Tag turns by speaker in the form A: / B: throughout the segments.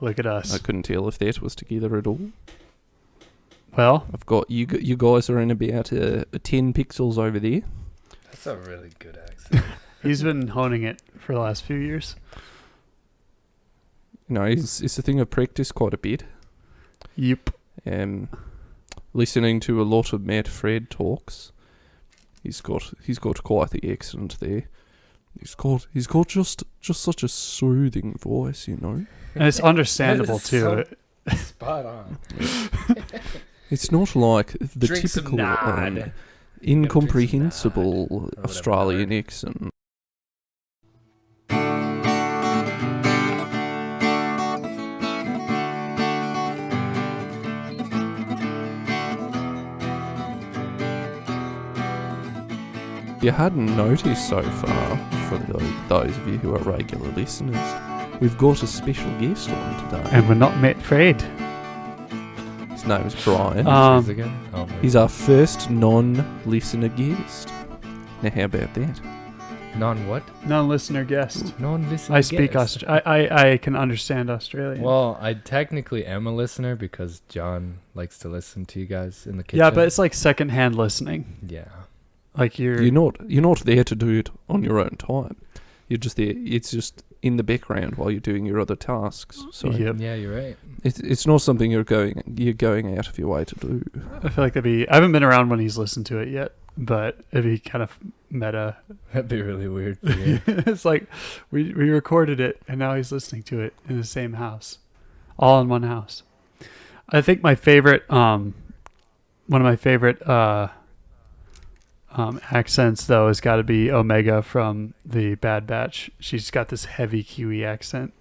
A: Look at us.
B: I couldn't tell if that was together at all.
A: Well,
B: I've got you guys are in about 10 pixels over there.
C: That's a really good accent.
A: he's been honing it for the last few years.
B: No, it's a thing I've practiced quite a bit.
A: Yep.
B: Listening to a lot of Matt Fred talks. He's got quite the accent there. He's got just such a soothing voice, you know.
A: And it's understandable too.
C: So spot on.
B: It's not like the
C: Drink some
B: typical
C: nod.
B: incomprehensible
C: Or
B: Australian accent. If you hadn't noticed so far, for those of you who are regular listeners, we've got a special guest on today.
A: And we're not Matt Fred.
B: His name is Brian. He's our first non-listener guest. Now, how about that?
C: Non-what?
A: Non-listener guest.
C: Non-listener
A: I speak
C: guest.
A: I can understand Australian.
C: Well, I technically am a listener because John likes to listen to you guys in the kitchen.
A: yeah, but it's like secondhand listening.
C: Yeah.
A: Like you're
B: You're not there to do it on your own time. You're just there. It's just in the background while you're doing your other tasks. So
A: Yep.
C: Yeah, you're right.
B: it's not something you're going out of your way to do.
A: I feel like I haven't been around when he's listened to it yet, but it'd be kind of meta.
C: That'd be really weird for you.
A: It's like we recorded it and now he's listening to it in the same house, all in one house. I think my favorite, one of my favorite accents though has got to be Omega from the Bad Batch. She's got this heavy Kiwi accent.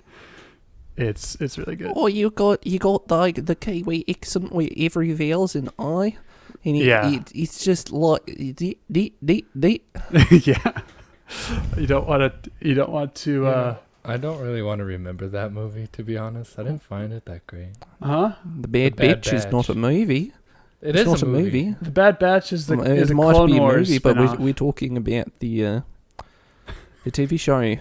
A: It's really good.
B: Oh, you got the Kiwi accent with every vowel's an I, and it's just like
A: Yeah. You don't want to.
C: I don't really want to remember that movie, to be honest. I didn't find it that great.
A: Huh?
B: The Bad
C: Bad
B: Batch is not a movie.
C: It's
B: not a movie.
A: The Bad Batch is the
B: It
A: is a
B: might
A: Clone
B: be a
A: Wars
B: movie, but
A: spin-off.
B: we're talking about the TV show.
C: You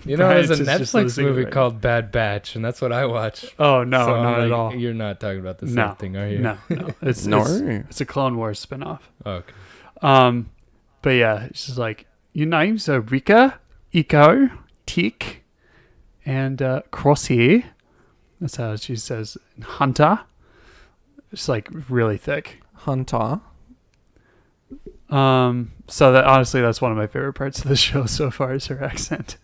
C: know,
A: Brian's
C: there's a
A: just
C: Netflix
A: losing it
C: movie
A: right
C: called Bad Batch, and that's what I watch.
A: Oh no,
C: So I'm
A: not at
C: like,
A: all.
C: You're not talking about the same
A: No,
C: thing, are you?
A: No, it's it's a Clone Wars spinoff.
C: Okay.
A: But yeah, she's like, your names are Rika, Eco, Tick, and Crosshair. That's how she says Hunter. It's like really thick.
B: Hunter.
A: So that honestly, that's one of my favorite parts of the show so far is her accent.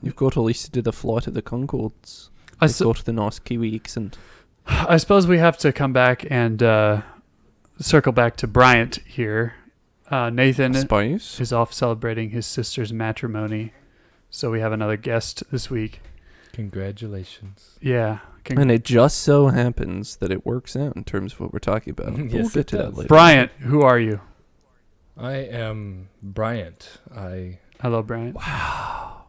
B: You've got to listen to the Flight of the Conchords. They've got the nice Kiwi accent.
A: I suppose we have to come back and circle back to Bryant here. Nathan is off celebrating his sister's matrimony, so we have another guest this week.
C: Congratulations.
A: Yeah.
B: And it just so happens that it works out in terms of what we're talking about.
C: Yes,
B: we'll
C: it
B: get to that
C: does.
B: later.
A: Bryant, who are you?
C: I am Bryant.
A: Hello, Bryant. Wow.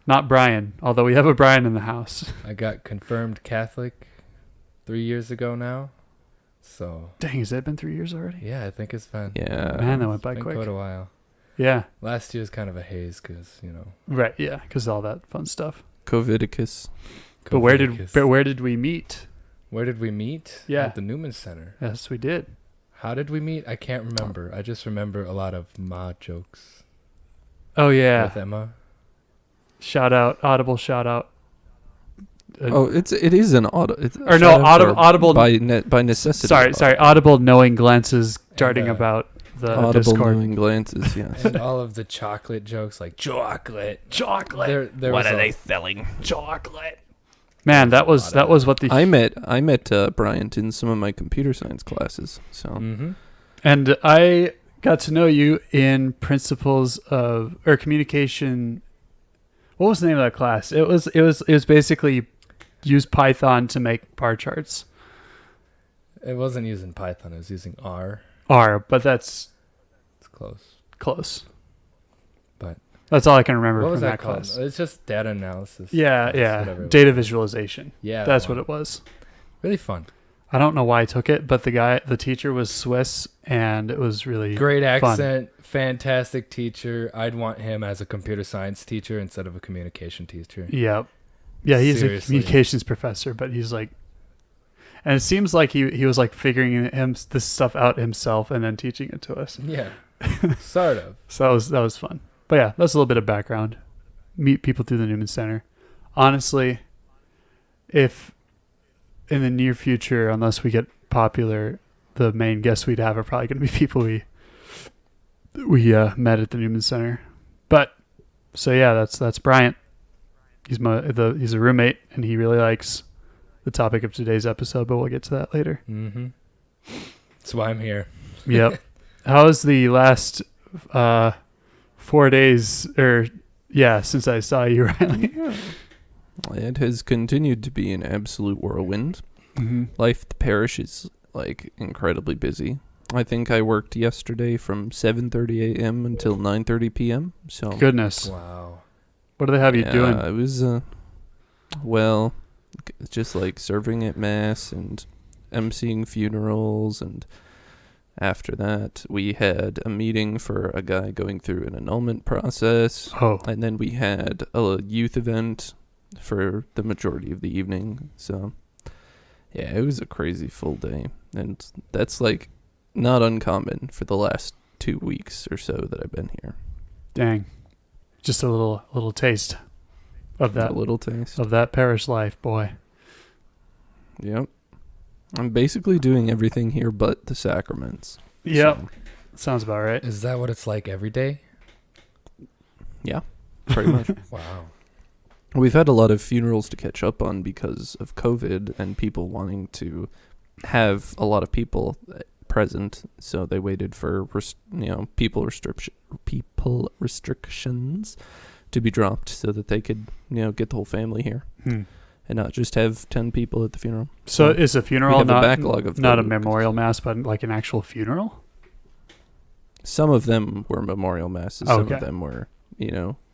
A: Not Brian, although we have a Brian in the house.
C: I got confirmed Catholic 3 years ago now. So
A: Dang, has that been 3 years already?
C: yeah, I think it's been.
B: Yeah.
A: Man, that went by
C: Been
A: quick.
C: quite a while.
A: Yeah.
C: Last year's kind of a haze because
A: Right. Yeah, because all that fun stuff.
B: Covidicus.
A: But where did we meet?
C: Where did we meet?
A: Yeah.
C: At the Newman Center.
A: Yes, we did.
C: How did we meet? I can't remember. I just remember a lot of Ma jokes
A: Oh yeah.
C: with Emma.
A: Shout out, audible shout out.
B: It is an audible.
A: Or no, audible
B: by necessity.
A: Sorry, audible knowing glances darting
C: And,
A: about the
B: Audible
A: Discord.
B: knowing glances. Yes.
C: And all of the chocolate jokes, like chocolate. There
D: What
C: was
D: are
C: a-
D: they selling?
A: Chocolate. Man, that was what the
B: I met Bryant in some of my computer science classes. So
C: Mhm.
A: and I got to know you in principles of or communication. What was the name of that class? It was basically use Python to make bar charts.
C: It wasn't using Python. It was using R.
A: But that's
C: It's close.
A: close.
C: But
A: That's all I can remember
C: what
A: from
C: was
A: that
C: that called?
A: class.
C: It's just data analysis.
A: Yeah,
C: class,
A: yeah.
C: whatever it
A: Data
C: was.
A: visualization.
C: Yeah,
A: That's
C: that
A: what
C: one.
A: it was.
C: Really fun.
A: I don't know why I took it, but the teacher was Swiss, and it was really
C: Great
A: fun.
C: accent. Fantastic teacher. I'd want him as a computer science teacher instead of a communication teacher.
A: Yep. Yeah, he's a
C: Seriously.
A: communications professor, but he's like, and it seems like he was like figuring this stuff out himself and then teaching it to us.
C: Yeah. Sort of.
A: So that was fun. But yeah, that's a little bit of background. Meet people through the Newman Center. Honestly, if in the near future, unless we get popular, the main guests we'd have are probably going to be people we met at the Newman Center. But so yeah, that's Bryant. He's he's a roommate, and he really likes the topic of today's episode. But we'll get to that later.
C: Mm-hmm. That's why I'm here.
A: Yep. How was the last 4 days, or since I saw you, Riley?
B: Yeah. It has continued to be an absolute whirlwind.
A: Mm-hmm.
B: Life at the parish is like incredibly busy. I think I worked yesterday from 7:30 a.m. until 9:30 p.m. So
A: Goodness.
C: Wow.
A: What do they have you doing?
B: It was just like serving at mass and emceeing funerals, and after that we had a meeting for a guy going through an annulment process.
A: Oh.
B: And then we had a youth event for the majority of the evening. So yeah, it was a crazy full day, and that's like not uncommon for the last 2 weeks or so that I've been here.
A: Dang. Just a little taste of that.
B: A little taste
A: of that parish life, boy.
B: Yep. I'm basically doing everything here but the sacraments.
A: Yep.
B: So,
A: Sounds about right.
C: Is that what it's like every day?
B: yeah, pretty much.
C: Wow.
B: We've had a lot of funerals to catch up on because of COVID and people wanting to have a lot of people present, so they waited for people restrictions to be dropped so that they could get the whole family here and not just have 10 people at the funeral.
A: So is a funeral not a
B: those.
A: memorial mass, but like an actual funeral?
B: Some of them were memorial masses. Some
A: Okay.
B: of them were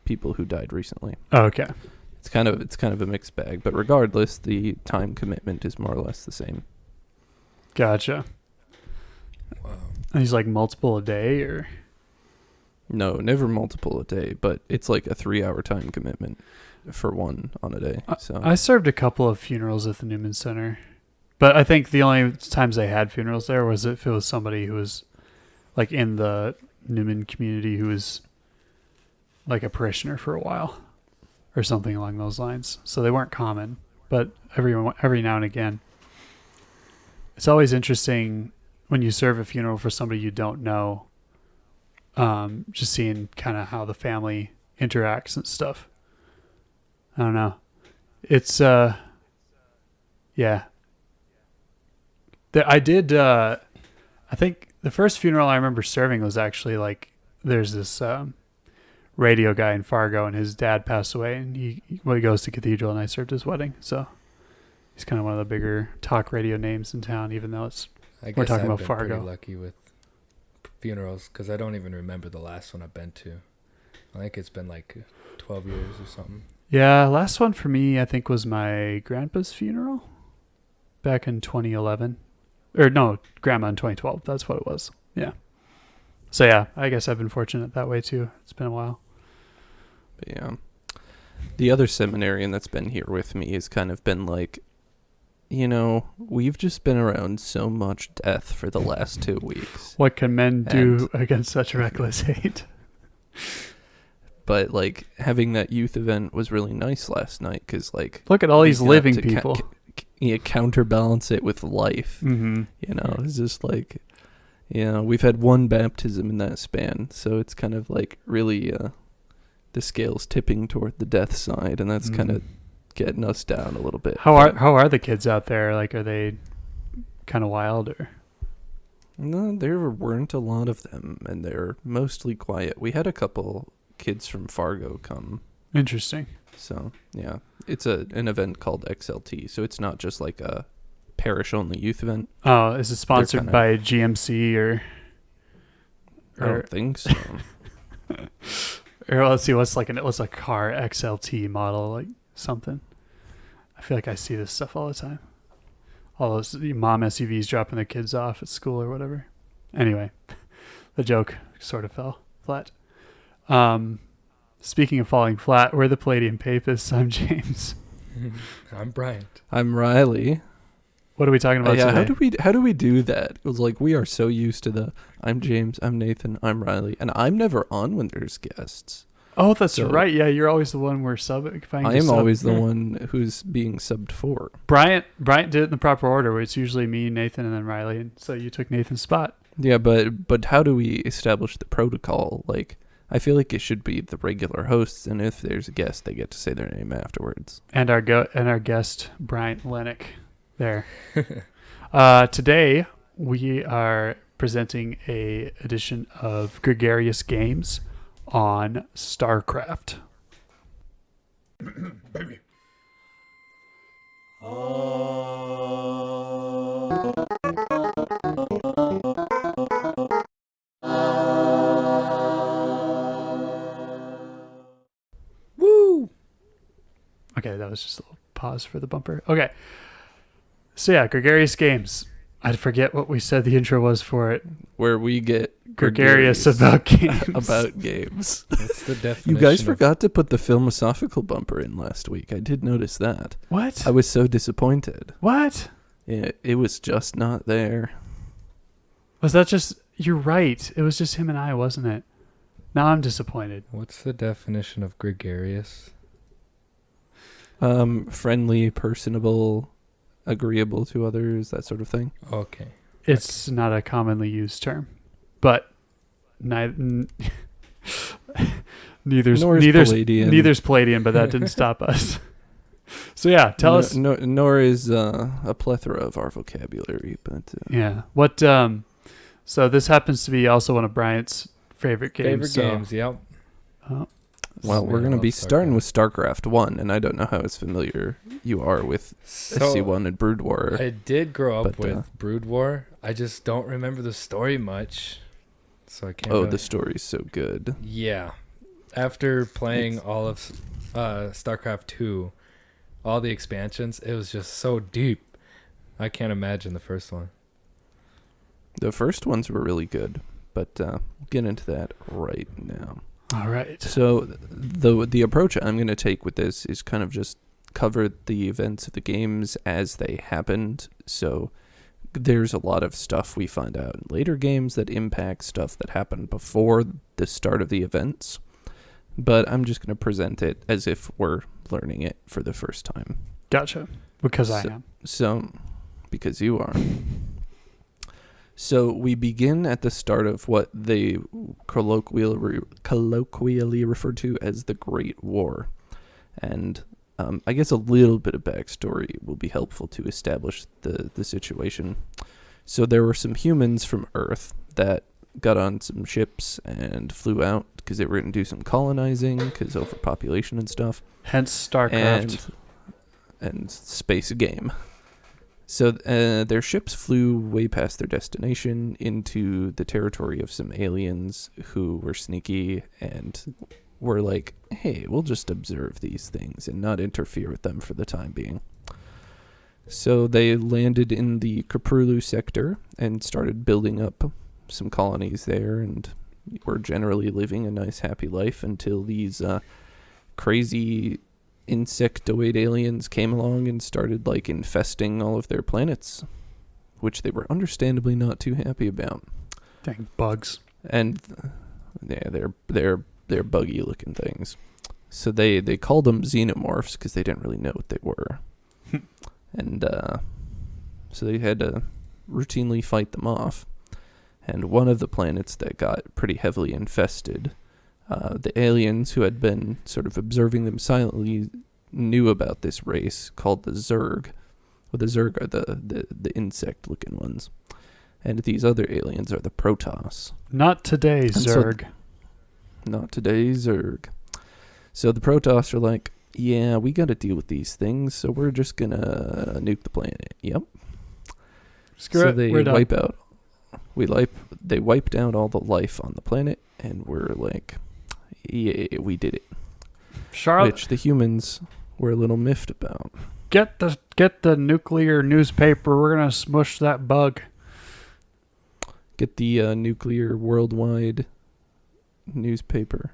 B: people who died recently.
A: Oh, okay.
B: It's kind of a mixed bag, but regardless, the time commitment is more or less the same.
A: Gotcha.
C: Wow.
A: And he's like multiple a day, or?
B: No, never multiple a day, but it's like a 3-hour time commitment for one on a day. So
A: I served a couple of funerals at the Newman Center, but I think the only times they had funerals there was if it was somebody who was like in the Newman community who was like a parishioner for a while or something along those lines. So they weren't common, but every now and again. It's always interesting when you serve a funeral for somebody you don't know, just seeing kind of how the family interacts and stuff. I don't know. It's, yeah. I think the first funeral I remember serving was actually like, there's this radio guy in Fargo, and his dad passed away, and he goes to Cathedral, and I served his wedding. So he's kind of one of the bigger talk radio names in town, even though we're talking about Fargo.
C: Pretty lucky with funerals because I don't even remember the last one I've been to. I think it's been like 12 years or something.
A: Yeah, last one for me, I think, was my grandpa's funeral back in 2011. Or no, grandma in 2012. That's what it was. Yeah. So yeah, I guess I've been fortunate that way too. It's been a while.
B: But yeah. The other seminarian that's been here with me has kind of been like, we've just been around so much death for the last 2 weeks.
A: What can men do against such reckless hate?
B: But like having that youth event was really nice last night because like
A: look at all these living people.
B: Counterbalance it with life.
A: Mm-hmm.
B: It's just like, we've had one baptism in that span, so it's kind of like really the scale's tipping toward the death side, and that's kind of getting us down a little bit.
A: How are the kids out there? Like, are they kind of wild or?
B: No, there weren't a lot of them, and they're mostly quiet. We had a couple kids from Fargo come.
A: Interesting.
B: So yeah, it's an event called XLT, so it's not just like a parish-only youth event.
A: Oh, is it sponsored by GMC or?
B: I don't think so.
A: Or let's see, what's a car XLT model, like something? I feel like I see this stuff all the time. All those mom SUVs dropping their kids off at school or whatever. Anyway, the joke sort of fell flat. Speaking of falling flat, we're the Palladium Papists. I'm James.
C: I'm Bryant.
B: I'm Riley.
A: What are we talking about
B: Yeah,
A: today?
B: how do we do that? It was like we are so used to the I'm James, I'm Nathan, I'm Riley, and I'm never on when there's guests.
A: Oh, that's
B: So-
A: right. Yeah, you're always the one we're subbing.
B: I am always the one who's being subbed for.
A: Bryant did it in the proper order, where it's usually me, Nathan, and then Riley. And so you took Nathan's spot.
B: Yeah, but how do we establish the protocol? Like, I feel like it should be the regular hosts, and if there's a guest, they get to say their name afterwards.
A: And our guest, Bryant Lennox, there. Today, we are presenting a edition of Gregarious Games on StarCraft.
C: Woo!
A: Okay, that was just a little pause for the bumper. Okay. So yeah, Gregarious Games. I forget what we said the intro was for it.
B: Where we get
A: Gregarious about games.
B: about games.
C: What's the definition?
B: You guys
C: of-
B: forgot to put the philosophical bumper in last week. I did notice that.
A: What?
B: I was so disappointed.
A: What?
B: It was just not there.
A: Was that just... You're right. It was just him and I, wasn't it? Now I'm disappointed.
C: What's the definition of gregarious?
B: Friendly, personable, agreeable to others, that sort of thing.
C: Okay.
A: It's not a commonly used term. But neither's
B: Nor is Palladian.
A: neither's Palladian, but that didn't stop us. So yeah, tell us.
B: Nor is a plethora of our vocabulary, but
A: Yeah. What? So this happens to be also one of Bryant's favorite games.
C: Favorite games, yep.
B: well, we're
C: Man, I
B: going to
C: love
B: be starting
C: StarCraft.
B: with StarCraft 1, and I don't know how as familiar you are with
C: So,
B: SC1 and Brood War.
C: I did grow up
B: but,
C: with Brood War. I just don't remember the story much. So I can't
B: Oh,
C: really...
B: the story's so good.
C: Yeah. After playing all of StarCraft 2, all the expansions, it was just so deep. I can't imagine the first one.
B: The first ones were really good, but we'll get into that right now.
A: All right.
B: So the approach I'm going to take with this is kind of just cover the events of the games as they happened. So there's a lot of stuff we find out in later games that impact stuff that happened before the start of the events. But I'm just going to present it as if we're learning it for the first time.
A: Gotcha. Because I
B: So-
A: am.
B: So, because you are. So we begin at the start of what they colloquially refer to as the Great War. And I guess a little bit of backstory will be helpful to establish the situation. So there were some humans from Earth that got on some ships and flew out because they were going to do some colonizing because overpopulation and stuff.
A: Hence StarCraft.
B: And space game. So their ships flew way past their destination into the territory of some aliens who were sneaky and were like, hey, we'll just observe these things and not interfere with them for the time being. So they landed in the Kaprulu sector and started building up some colonies there and were generally living a nice, happy life until these crazy insectoid aliens came along and started like infesting all of their planets, which they were understandably not too happy about.
A: Dang bugs.
B: And yeah, they're buggy looking things. So they called them xenomorphs because they didn't really know what they were. And so they had to routinely fight them off. And one of the planets that got pretty heavily infested, the aliens who had been sort of observing them silently knew about this race called the Zerg. Well, the Zerg are the insect-looking ones. And these other aliens are the Protoss.
A: Not today,
B: And so-
A: Zerg.
B: Not today, Zerg. So the Protoss are like, yeah, we got to deal with these things, so we're just going to nuke the planet. Yep.
A: Screw
B: So
A: it.
B: they
A: We're done.
B: wipe out. They wiped out all the life on the planet, and we're like, yeah, we did it.
A: Charlotte,
B: Which the humans were a little miffed about.
A: get the nuclear newspaper. We're gonna smush that bug.
B: Get the nuclear worldwide newspaper.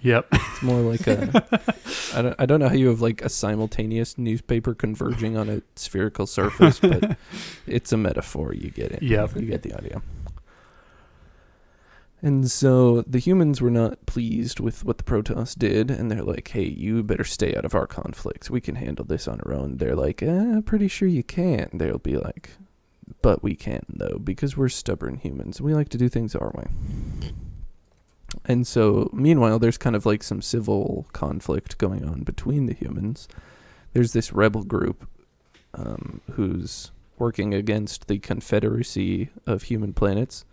A: Yep.
B: It's more like I don't know how you have like a simultaneous newspaper converging on a spherical surface, but it's a metaphor. You get it.
A: Yep.
B: You get the idea. And so the humans were not pleased with what the Protoss did, and they're like, hey, you better stay out of our conflicts. We can handle this on our own. They're like, pretty sure you can. They'll be like, but we can't, though, because we're stubborn humans. We like to do things our way. And so, meanwhile, there's kind of like some civil conflict going on between the humans. There's this rebel group who's working against the Confederacy of Human Planets.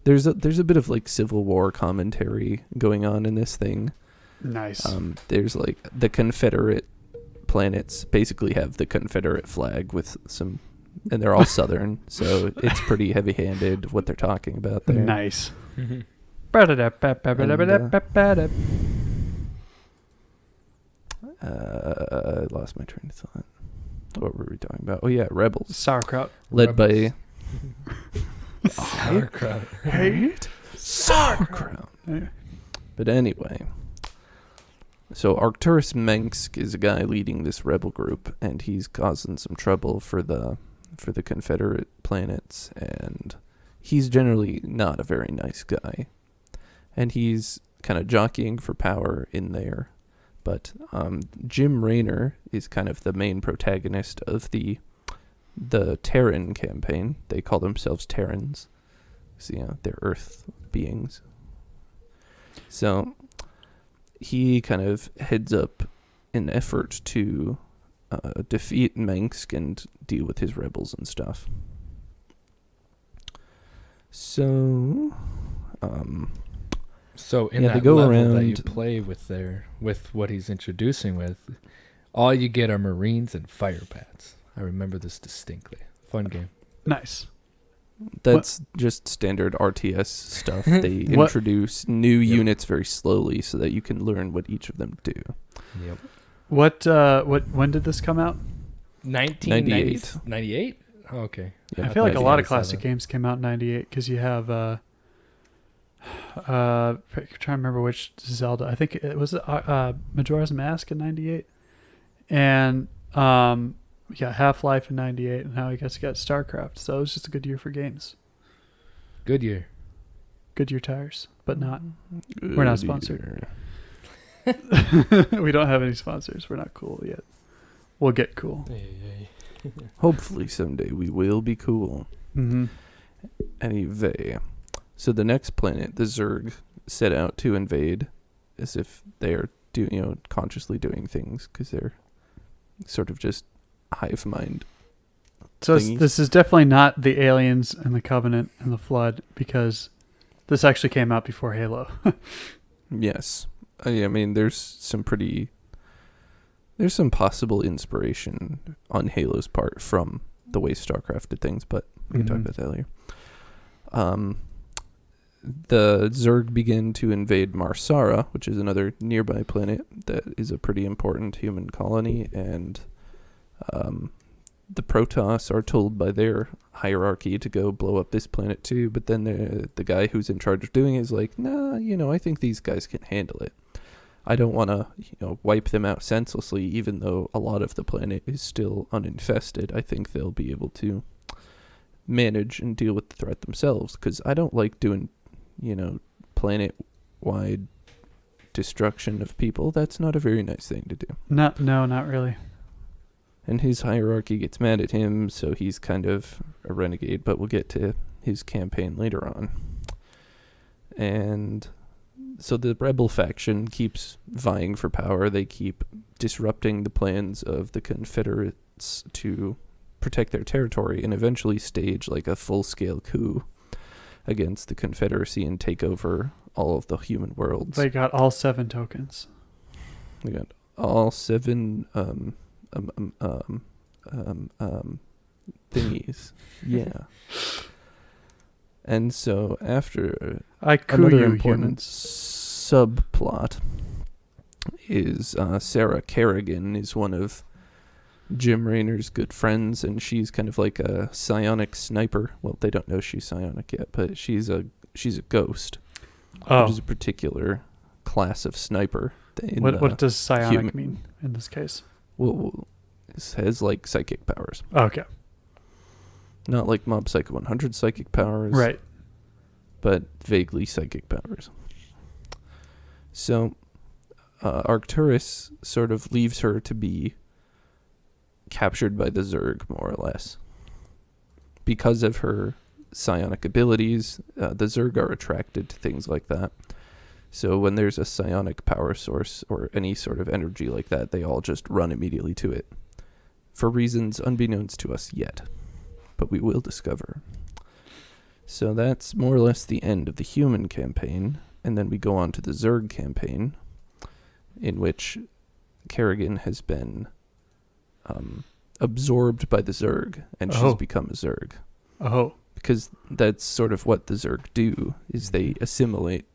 B: There's a bit of like Civil War commentary going on in this thing.
A: Nice.
B: There's like the Confederate planets basically have the Confederate flag with some, and they're all Southern, so it's pretty heavy-handed what they're talking about there.
A: Nice.
B: I lost my train of thought. What were we talking about? Oh yeah, rebels.
A: Sauerkraut.
B: Led by
C: Sauerkraut.
A: Hate
B: sauerkraut. But anyway, so Arcturus Mengsk is a guy leading this rebel group, and he's causing some trouble for the Confederate planets, and he's generally not a very nice guy. And he's kind of jockeying for power in there. But Jim Raynor is kind of the main protagonist of the Terran campaign. They call themselves Terrans. So, they're Earth beings. So he kind of heads up an effort to defeat Mengsk and deal with his rebels and stuff. So...
C: So in
B: Yeah,
C: that
B: they go
C: level that
B: around-
C: you play with with what he's introducing with, all you get are Marines and fire bats. I remember this distinctly. Fun game.
A: Nice.
B: That's just standard RTS stuff. They introduce new units very slowly so that you can learn what each of them do.
C: Yep.
A: When did this come out?
C: 1998. 98? Oh, okay.
B: Yeah,
A: I feel like a lot of
C: 97.
A: classic games came out in 98 because you have I'm trying to remember which Zelda. I think it was Majora's Mask in 98. And Half-Life in 98, and now I guess you got StarCraft. So it was just a good year for games.
C: Good year.
A: Good year tires, but not. We're not sponsored.
B: Either.
A: We don't have any sponsors. We're not cool yet. We'll get cool.
B: Hopefully someday we will be cool.
A: Mm-hmm.
B: Anyway, so the next planet, the Zerg, set out to invade as if they are consciously doing things because they're sort of just hive mind.
A: So
B: thingies.
A: this is definitely not the Aliens and the Covenant and the Flood because this actually came out before Halo.
B: Yes. I mean, there's some possible inspiration on Halo's part from the way StarCraft did things, but we can talk about that later. The Zerg begin to invade Marsara, which is another nearby planet that is a pretty important human colony, and the Protoss are told by their hierarchy to go blow up this planet too, but then the guy who's in charge of doing it is like, nah, I think these guys can handle it. I don't want to, wipe them out senselessly, even though a lot of the planet is still uninfested. I think they'll be able to manage and deal with the threat themselves, because I don't like doing, planet-wide destruction of people. That's not a very nice thing to do.
A: No, not really.
B: And his hierarchy gets mad at him, so he's kind of a renegade, but we'll get to his campaign later on. And so the rebel faction keeps vying for power. They keep disrupting the plans of the Confederates to protect their territory and eventually stage like a full-scale coup against the Confederacy and take over all of the human worlds.
A: They got all 7 tokens.
B: They got all 7 thingies. Yeah. And so after
A: I coup
B: another
A: you,
B: important
A: humans.
B: subplot is Sarah Kerrigan is one of Jim Raynor's good friends, and she's kind of like a psionic sniper. Well, they don't know she's psionic yet, but she's a ghost, which is a particular class of sniper.
A: What does psionic
B: human-
A: mean in this case?
B: Well, it has like psychic powers.
A: Okay.
B: Not like Mob Psycho 100 psychic powers.
A: Right.
B: But vaguely psychic powers. So, Arcturus sort of leaves her to be captured by the Zerg, more or less. Because of her psionic abilities, the Zerg are attracted to things like that. So when there's a psionic power source or any sort of energy like that, they all just run immediately to it. For reasons unbeknownst to us yet. But we will discover. So that's more or less the end of the human campaign. And then we go on to the Zerg campaign, in which Kerrigan has been absorbed by the Zerg, and she's become a Zerg.
A: Oh.
B: Because that's sort of what the Zerg do, is they assimilate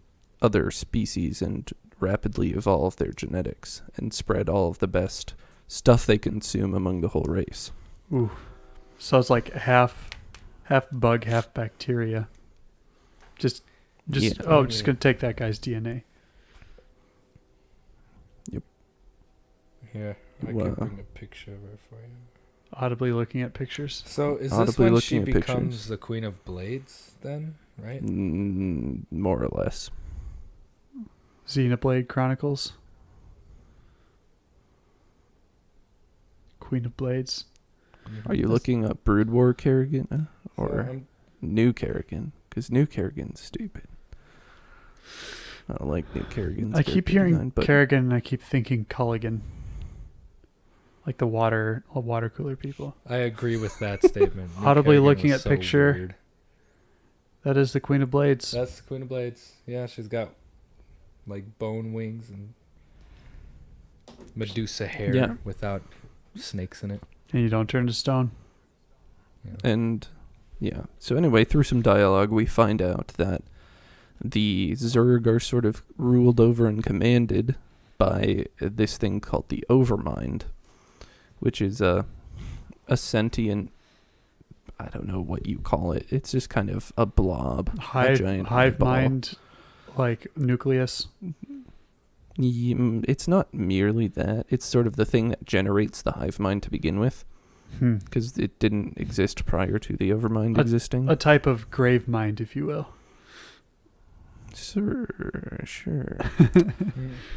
B: other species and rapidly evolve their genetics and spread all of the best stuff they consume among the whole race.
A: Ooh. So it's like half bug, half bacteria. Just gonna take that guy's DNA.
B: Yep.
C: Yeah, I can bring a picture of her for you.
A: Audibly looking at pictures.
C: So is this
B: Audibly
C: when
B: looking
C: she
B: at
C: becomes
B: pictures.
C: the Queen of Blades then, right?
B: More or less.
A: Xenoblade Chronicles. Queen of Blades.
B: Are you looking up Brood War Kerrigan or
C: So
B: New Kerrigan? Because New Kerrigan's stupid. I don't like New Kerrigan's
A: I keep
B: character
A: hearing
B: design, but
A: Kerrigan and I keep thinking Culligan. Like the water cooler people.
C: I agree with that statement. Nick
A: Audibly
C: Kerrigan
A: looking
C: was
A: at
C: so
A: picture.
C: weird.
A: That is the Queen of Blades.
C: That's the Queen of Blades. Yeah, she's got like bone wings and Medusa hair without snakes in it.
A: And you don't turn to stone.
C: Yeah.
B: And yeah. So anyway, through some dialogue, we find out that the Zerg are sort of ruled over and commanded by this thing called the Overmind, which is a sentient, I don't know what you call it. It's just kind of a blob, a giant
A: hive
B: eyeball.
A: mind, like nucleus.
B: It's not merely that. It's sort of the thing that generates the hive mind to begin with, because it didn't exist prior to the Overmind existing.
A: A type of grave mind, if you will.
B: Sure.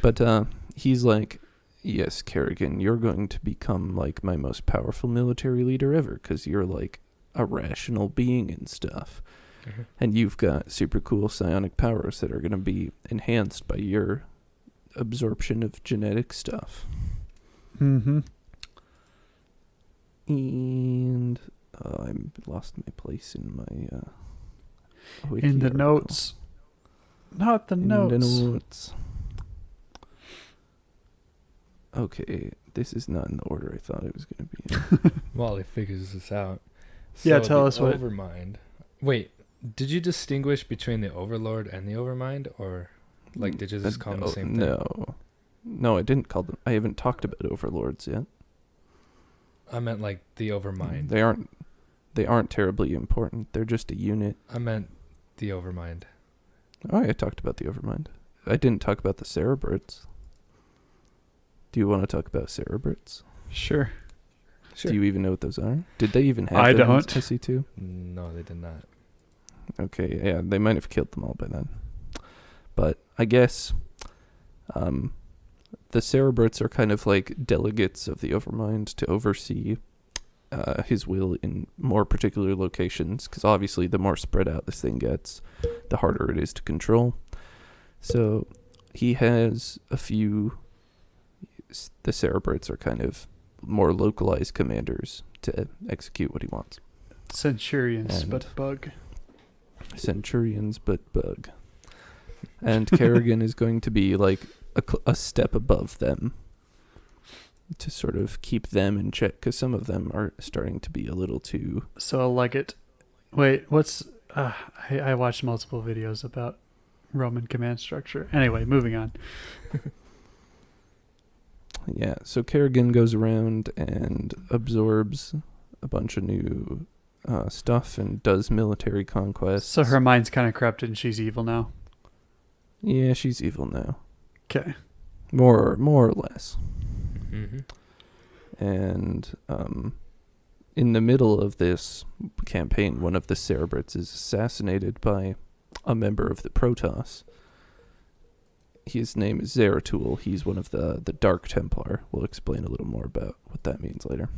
B: But he's like, yes, Kerrigan, you're going to become like my most powerful military leader ever, because you're like a rational being and stuff.
C: Mm-hmm.
B: And you've got super cool psionic powers that are going to be enhanced by your absorption of genetic stuff.
A: Mm-hmm.
B: And I lost my place in my wiki
A: In the
B: article.
A: notes. Not the
B: In
A: notes.
B: the notes. Okay, this is not in the order I thought it was going to be in.
C: While he figures this out.
A: Yeah,
C: So
A: tell
C: the
A: us what-
C: Overmind. Wait, did you distinguish between the Overlord and the Overmind, or like did you just call them the same thing?
B: No, I didn't call them. I haven't talked about overlords yet.
C: I meant like the Overmind.
B: They aren't terribly important. They're just a unit.
C: I meant the Overmind.
B: Oh, I talked about the Overmind. I didn't talk about the Cerebrits. Do you want to talk about Cerebrits?
A: Sure.
B: Do you even know what those are? Did they even have
A: I
B: them in
A: don't.
B: SC2?
C: No, they did not.
B: Okay, yeah, they might have killed them all by then. But I guess the Cerebrits are kind of like delegates of the Overmind to oversee his will in more particular locations, because obviously the more spread out this thing gets, the harder it is to control. So he has a few. The Cerebrits are kind of more localized commanders to execute what he wants.
A: Centurions,
B: And-
A: but bug.
B: Centurions, but bug. And Kerrigan is going to be like a step above them to sort of keep them in check, because some of them are starting to be a little too...
A: So a legate. Wait, what's... I watched multiple videos about Roman command structure. Anyway, moving on.
B: Yeah, so Kerrigan goes around and absorbs a bunch of new stuff and does military conquests.
A: So her mind's kind of corrupted and she's evil now.
B: Yeah, she's evil now.
A: Okay.
B: more or less.
C: Mm-hmm.
B: And in the middle of this campaign, one of the Cerebrits is assassinated by a member of the Protoss. His name is Zeratul. He's one of the Dark Templar. We'll explain a little more about what that means later.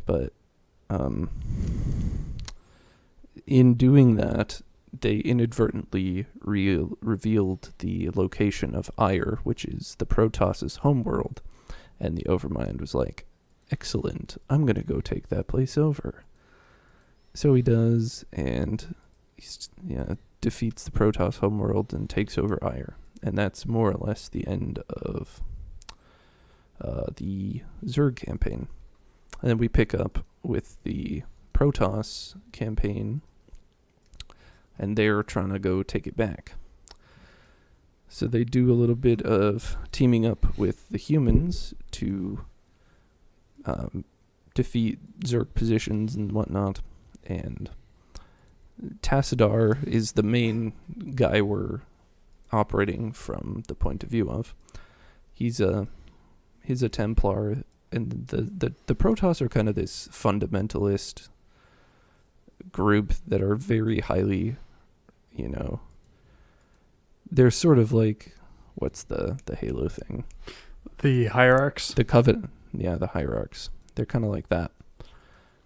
B: But in doing that, they inadvertently revealed the location of Ire, which is the Protoss's homeworld. And the Overmind was like, excellent, I'm going to go take that place over. So he does, and defeats the Protoss homeworld and takes over Ire. And that's more or less the end of the Zerg campaign. And then we pick up with the Protoss campaign, and they're trying to go take it back. So they do a little bit of teaming up with the humans to defeat Zerg positions and whatnot. And Tassadar is the main guy we're operating from the point of view of. He's a Templar, and the Protoss are kind of this fundamentalist group that are very highly, they're sort of like, what's the Halo thing?
A: The hierarchs?
B: The Covenant. Yeah, the hierarchs. They're kind of like that,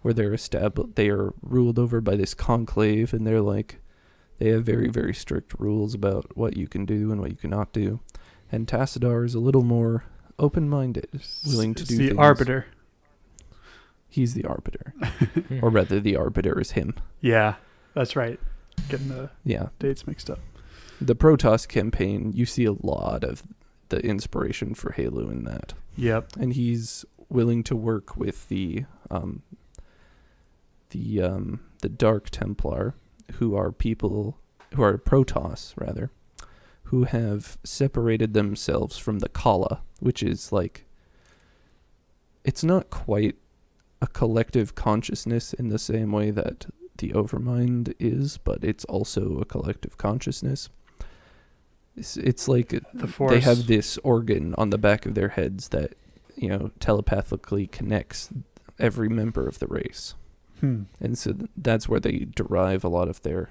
B: where they are ruled over by this conclave, and they have very, very strict rules about what you can do and what you cannot do. And Tassadar is a little more open-minded, willing to do
A: the
B: things.
A: arbiter.
B: He's the arbiter. Or rather, the arbiter is him.
A: Yeah, that's right. Getting the
B: Yeah.
A: dates mixed up.
B: The Protoss campaign, you see a lot of the inspiration for Halo in that.
A: Yep.
B: And he's willing to work with the Dark Templar, who are Protoss, rather, who have separated themselves from the Kala, which is like, it's not quite a collective consciousness in the same way that the Overmind is, but it's also a collective consciousness. It's like
A: The Force.
B: they have this organ on the back of their heads that, telepathically connects every member of the race. And so that's where they derive a lot of their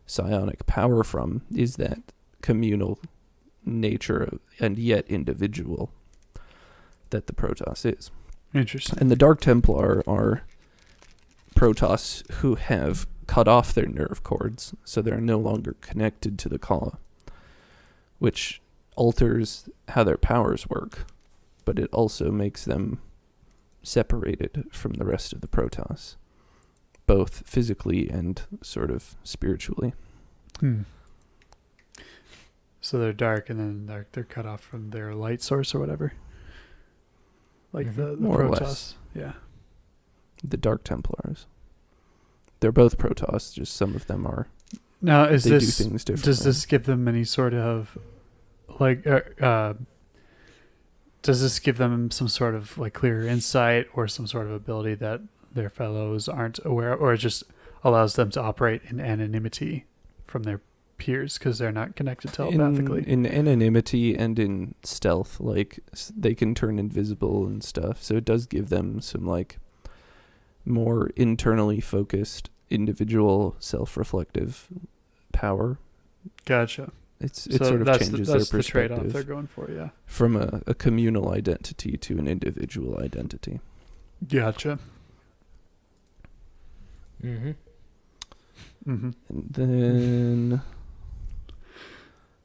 B: psionic power from, is that communal nature and yet individual that the Protoss is.
A: Interesting.
B: And the Dark Templar are Protoss who have cut off their nerve cords, so they're no longer connected to the Kala, which alters how their powers work, but it also makes them separated from the rest of the Protoss, both physically and sort of spiritually.
A: So they're dark, and then they're cut off from their light source or whatever. Like the
B: More or
A: Protoss.
B: less.
A: Yeah.
B: The Dark Templars. They're both Protoss, just some of them are.
A: Now,
B: They do things differently.
A: does this give them any sort of, does this give them some sort of clear insight or some sort of ability that their fellows aren't aware of, or it just allows them to operate in anonymity from their peers because they're not connected telepathically?
B: In anonymity and in stealth, they can turn invisible and stuff, so it does give them some more internally focused individual self-reflective power.
A: Gotcha.
B: It
A: So
B: sort of
A: that's
B: changes
A: that's
B: their
A: the trade-off
B: perspective
A: they're going for, yeah.
B: from a communal identity to an individual identity.
A: Gotcha.
C: Mm-hmm.
A: Mm-hmm.
B: And then,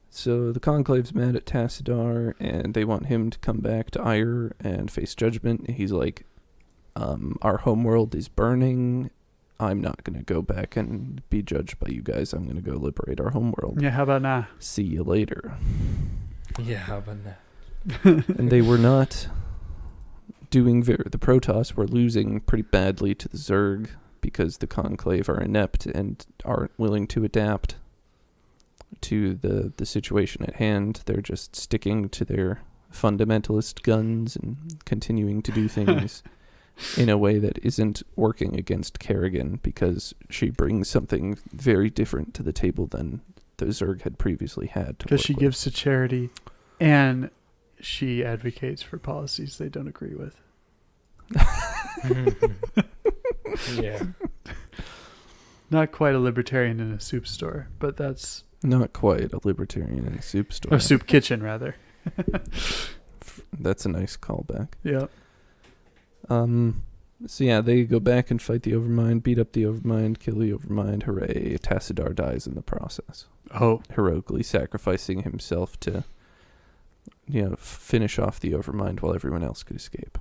B: so the Conclave's mad at Tassadar, and they want him to come back to Ire and face judgment. He's like, our homeworld is burning. I'm not going to go back and be judged by you guys. I'm going to go liberate our homeworld.
A: Yeah, how about now?
B: See you later.
C: Yeah, how about that?
B: And they were not doing the Protoss were losing pretty badly to the Zerg because the Conclave are inept and aren't willing to adapt to the situation at hand. They're just sticking to their fundamentalist guns and continuing to do things in a way that isn't working against Kerrigan, because she brings something very different to the table than the Zerg had previously had.
A: Because she gives to charity, and she advocates for policies they don't agree with.
C: Yeah.
A: Not quite a libertarian in a soup store, but that's...
B: Not quite a libertarian in a soup store.
A: Or soup kitchen, rather.
B: That's a nice callback.
A: Yeah.
B: So yeah, they go back and fight the Overmind, beat up the Overmind, kill the Overmind. Hooray! Tassadar dies in the process,
A: Oh.
B: heroically sacrificing himself to, finish off the Overmind while everyone else could escape.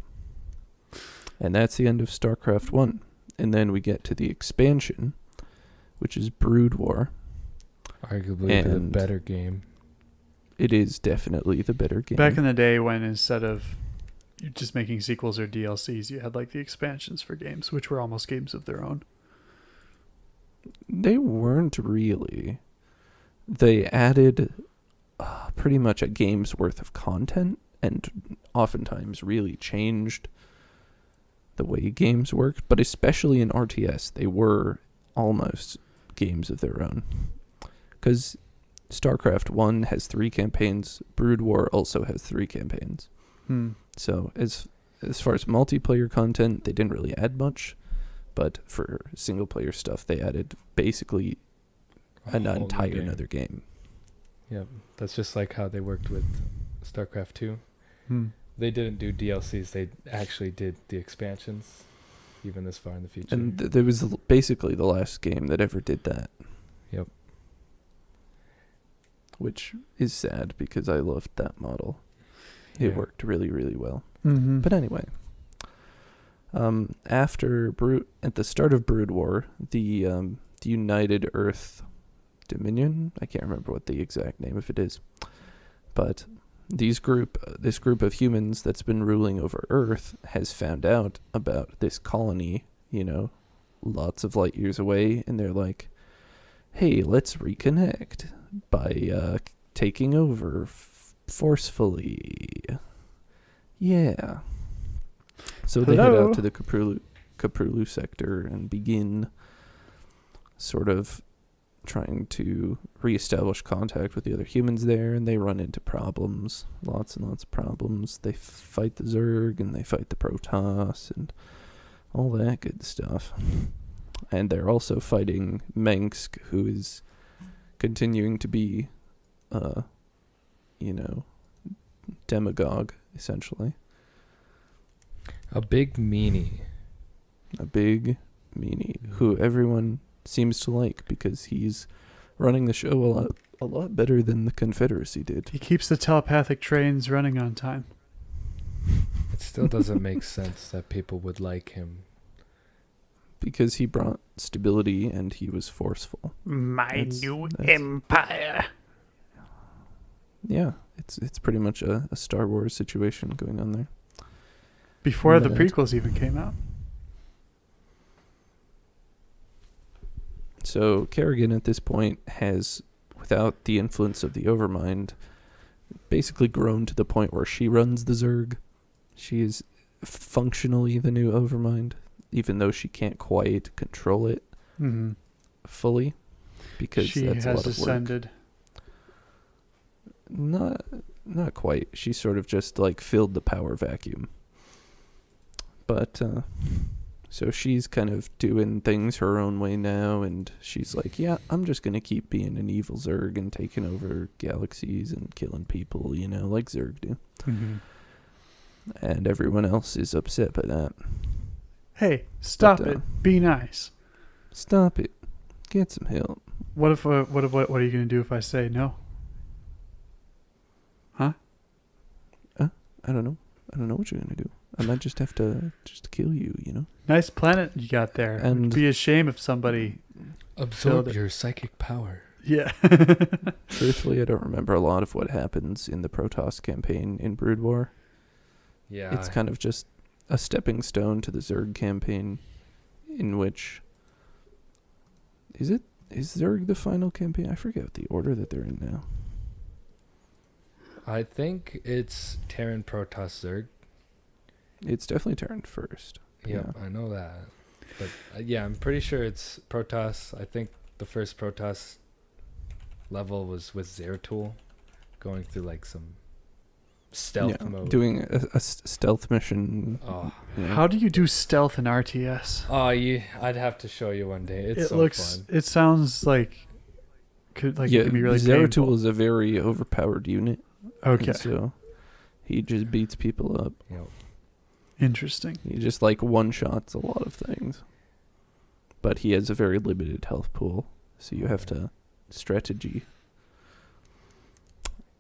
B: And that's the end of StarCraft 1. And then we get to the expansion, which is Brood War.
C: Arguably the better game.
B: It is definitely the better game.
A: Back in the day when instead of just making sequels or DLCs, you had like the expansions for games, which were almost games of their own.
B: They weren't really. They added pretty much a game's worth of content and oftentimes really changed the way games worked. But especially in RTS, they were almost games of their own. Because StarCraft 1 has 3 campaigns. Brood War also has 3 campaigns. So as far as multiplayer content, they didn't really add much. But for single player stuff, they added basically an entire another game.
C: Yep. That's just like how they worked with StarCraft 2. They didn't do DLCs. They actually did the expansions, even this far in the future.
B: And there was basically the last game that ever did that.
C: Yep.
B: Which is sad because I loved that model. It worked really, really well.
A: Mm-hmm.
B: But anyway, at the start of Brood War, the United Earth Dominion, I can't remember what the exact name of it is, but this group of humans that's been ruling over Earth has found out about this colony, lots of light years away, and they're like, hey, let's reconnect by taking over forcefully. Yeah. So they head out to the Caprulu sector and begin sort of trying to reestablish contact with the other humans there, and they run into problems. Lots and lots of problems. They fight the Zerg, and they fight the Protoss, and all that good stuff. And they're also fighting Mengsk, who is continuing to be, demagogue, essentially.
C: A big meanie.
B: Who everyone seems to like because he's running the show a lot better than the Confederacy did.
A: He keeps the telepathic trains running on time.
C: It still doesn't make sense that people would like him.
B: Because he brought stability and he was forceful.
A: That's empire.
B: Yeah, it's pretty much a Star Wars situation going on there.
A: Before the prequels even came out.
B: So Kerrigan at this point has, without the influence of the Overmind, basically grown to the point where she runs the Zerg. She is functionally the new Overmind, even though she can't quite control it fully, because
A: she
B: that's a lot
A: has
B: of
A: ascended.
B: Not quite. She sort of just like filled the power vacuum. But so she's kind of doing things her own way now, and she's like, yeah, I'm just gonna keep being an evil Zerg and taking over galaxies and killing people, like Zerg do. And everyone else is upset by that.
A: Hey, stop it. Be nice.
B: Stop it. Get some help.
A: What are you gonna do if I say no? Huh?
B: I don't know. I don't know what you're gonna do. I might just have to kill you,
A: Nice planet you got there.
B: And
A: it'd be a shame if somebody
C: absorb your psychic power.
A: Yeah.
B: Truthfully, I don't remember a lot of what happens in the Protoss campaign in Brood War.
C: Yeah.
B: It's kind of just a stepping stone to the Zerg campaign, in which is Zerg the final campaign? I forget the order that they're in now.
C: I think it's Terran Protoss Zerg.
B: It's definitely turned first.
C: Yep, yeah. I know that. But I'm pretty sure it's Protoss. I think the first Protoss level was with Zeratul, going through like some stealth mode.
B: Doing a stealth mission.
C: Oh,
A: How do you do stealth in RTS?
C: I'd have to show you one day. It's
A: It
C: so
A: looks.
C: fun.
A: It sounds like it could be really
B: Zeratul
A: painful.
B: is a very overpowered unit.
A: Okay,
B: and so he just beats people up.
C: Yep.
A: interesting.
B: He just like one-shots a lot of things. But he has a very limited health pool, so you have to strategy.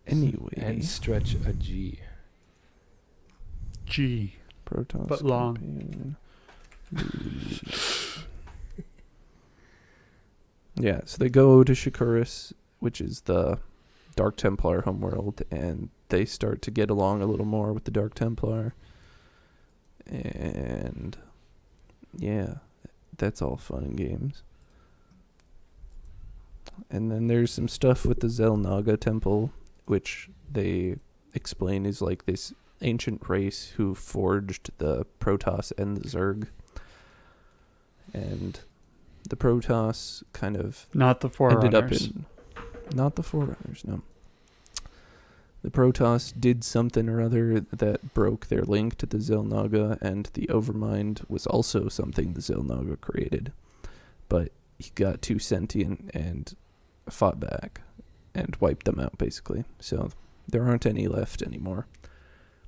B: Anyway.
C: And stretch a G.
A: G.
B: Protoss
A: but long.
B: campaign. Yeah, so they go to Shakuris, which is the Dark Templar homeworld, and they start to get along a little more with the Dark Templar. And yeah, that's all fun and games. And then there's some stuff with the Zelnaga temple, which they explain is like this ancient race who forged the Protoss and the Zerg. And the Protoss kind of
A: Not the
B: ended up
A: Forerunners.
B: in... Not the Forerunners, no. The Protoss did something or other that broke their link to the Zelnaga, and the Overmind was also something the Zelnaga created. But he got too sentient and fought back and wiped them out, basically. So there aren't any left anymore.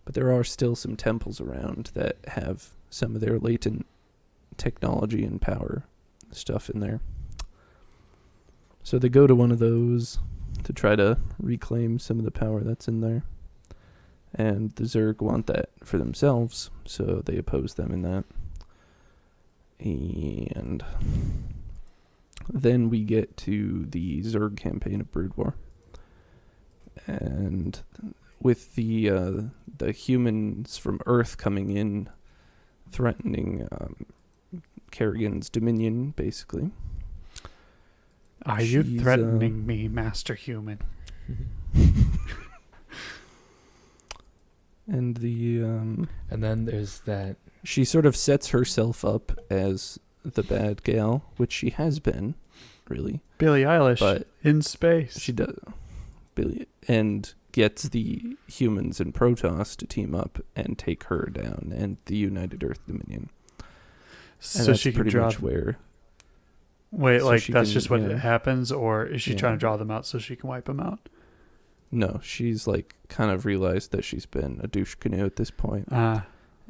B: But there are still some temples around that have some of their latent technology and power stuff in there. So they go to one of those to try to reclaim some of the power that's in there. And the Zerg want that for themselves, so they oppose them in that. And then we get to the Zerg campaign of Brood War. And with the humans from Earth coming in, threatening Kerrigan's dominion, basically.
A: Are you
B: She's,
A: threatening me, Master Human?
B: And the
C: And then there's that.
B: she sort of sets herself up as the bad gal, which she has been, really.
A: Billie Eilish
B: But
A: in space.
B: she does, Billy, and gets the humans and Protoss to team up and take her down and the United Earth Dominion. And
A: so
B: that's
A: she can
B: pretty
A: draw.
B: much where.
A: Wait,
B: so
A: like
B: she
A: that's
B: can-
A: just what
B: yeah.
A: happens, or is she
B: Yeah.
A: trying to draw them out so she can wipe them out?
B: No, she's like kind of realized that she's been a douche canoe at this point,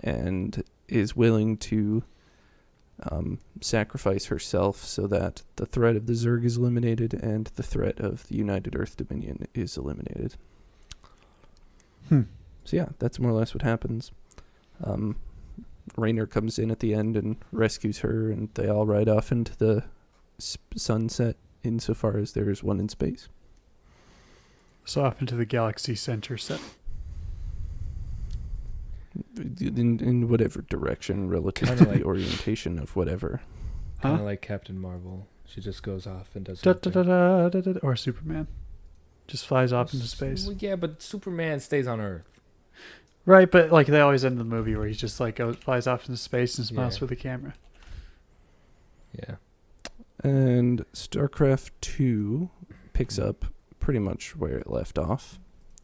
B: and is willing to sacrifice herself so that the threat of the Zerg is eliminated and the threat of the United Earth Dominion is eliminated. So yeah, that's more or less what happens. Raynor comes in at the end and rescues her, and they all ride off into the sunset insofar as there is one in space.
A: So off into the galaxy center set.
B: In whatever direction relative
C: Kinda
B: to
C: like-
B: the orientation of whatever.
C: Kind
A: Huh?
C: of like Captain Marvel. She just goes off and does
A: Da,
C: her
A: da,
C: thing.
A: da, da, da, da, or Superman. Just flies off into space.
C: Well, yeah, but Superman stays on Earth.
A: Right, but like they always end the movie where he just like flies off into space and smiles
C: Yeah.
A: for the camera.
C: Yeah.
B: And StarCraft 2 picks up pretty much where it left off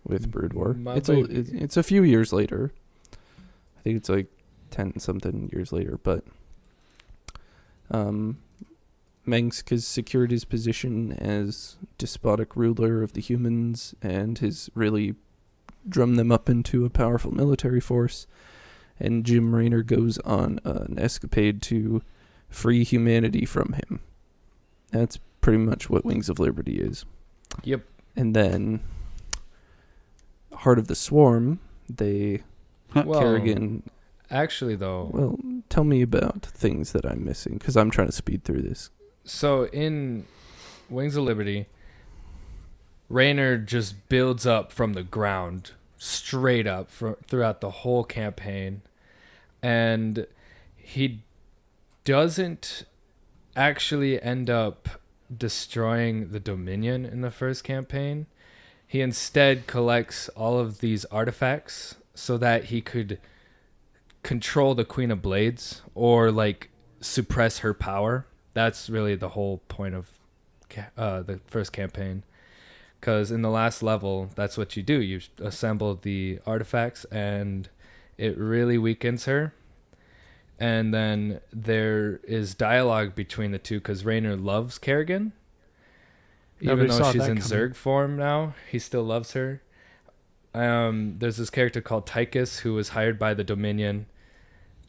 B: with Brood War.
C: My
B: It's
C: baby.
B: it's a few years later. I think it's like 10-something years later, but Mengsk has secured his position as despotic ruler of the humans and has really drummed them up into a powerful military force. And Jim Raynor goes on an escapade to free humanity from him. That's pretty much what Wings of Liberty is.
C: Yep.
B: And then Heart of the Swarm, they
C: Well,
B: Kerrigan.
C: actually, though,
B: Well, tell me about things that I'm missing, because I'm trying to speed through this.
C: so in Wings of Liberty, Raynor just builds up from the ground, straight up throughout the whole campaign. And he doesn't actually end up destroying the Dominion in the first campaign. He instead collects all of these artifacts so that he could control the Queen of Blades or like suppress her power. That's really the whole point of the first campaign. Because in the last level, that's what you do. You assemble the artifacts, and it really weakens her. And then there is dialogue between the two because Raynor loves Kerrigan.
A: Nobody
C: Even though
A: saw
C: she's
A: that
C: in
A: coming.
C: Zerg form now, he still loves her. There's this character called Tychus who was hired by the Dominion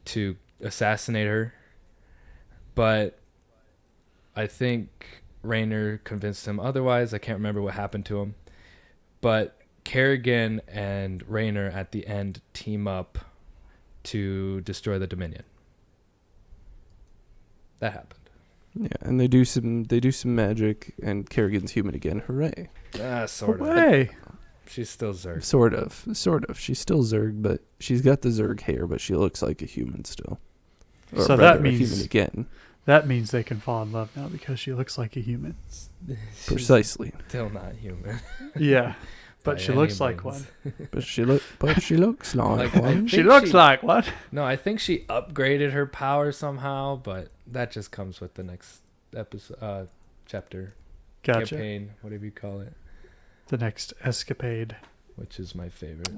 C: to assassinate her. But I think Raynor convinced him otherwise. I can't remember what happened to him. But Kerrigan and Raynor at the end team up to destroy the Dominion. That happened.
B: Yeah, and they do some magic, and Kerrigan's human again. Hooray!
C: Sort of.
A: Way.
C: She's still Zerg.
B: Sort of. She's still Zerg, but she's got the Zerg hair, but she looks like a human still. Or
A: So
B: rather,
A: that
B: a
A: means
B: human again.
A: That means they can fall in love now because she looks like a human.
C: She's
B: Precisely.
C: still not human.
A: Yeah, but
C: by
A: she
C: any
A: looks like
C: means.
A: one.
B: But she looks like
C: Like, I
B: one.
C: think
A: She looks like one.
C: No, I think she upgraded her power somehow, but that just comes with the next episode, chapter,
A: Gotcha.
C: campaign, whatever you call it,
A: The next escapade.
C: which is my favorite.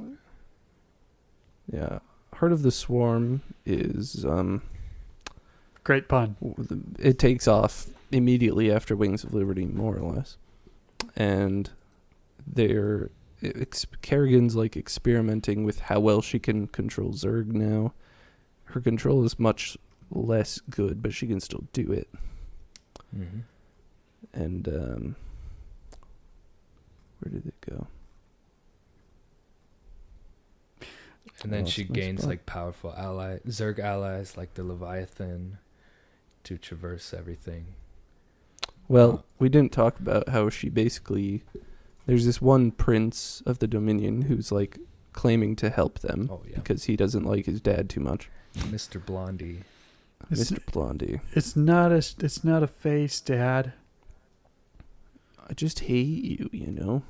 B: Yeah. Heart of the Swarm is
A: Great pun.
B: it takes off immediately after Wings of Liberty, more or less, and Kerrigan's like experimenting with how well she can control Zerg now. Her control is much less good, but she can still do it.
C: Mm-hmm.
B: And where did it go?
C: And then
B: Lost
C: she
B: my
C: gains
B: spot.
C: like powerful Zerg allies like the Leviathan to traverse everything.
B: Well, we didn't talk about how she basically... There's this one prince of the Dominion who's like claiming to help them
C: Oh yeah,
B: because he doesn't like his dad too much.
C: Mr. Blondie.
A: It's,
B: Mr. Blondie.
A: it's not a face, Dad.
B: I just hate you, you know?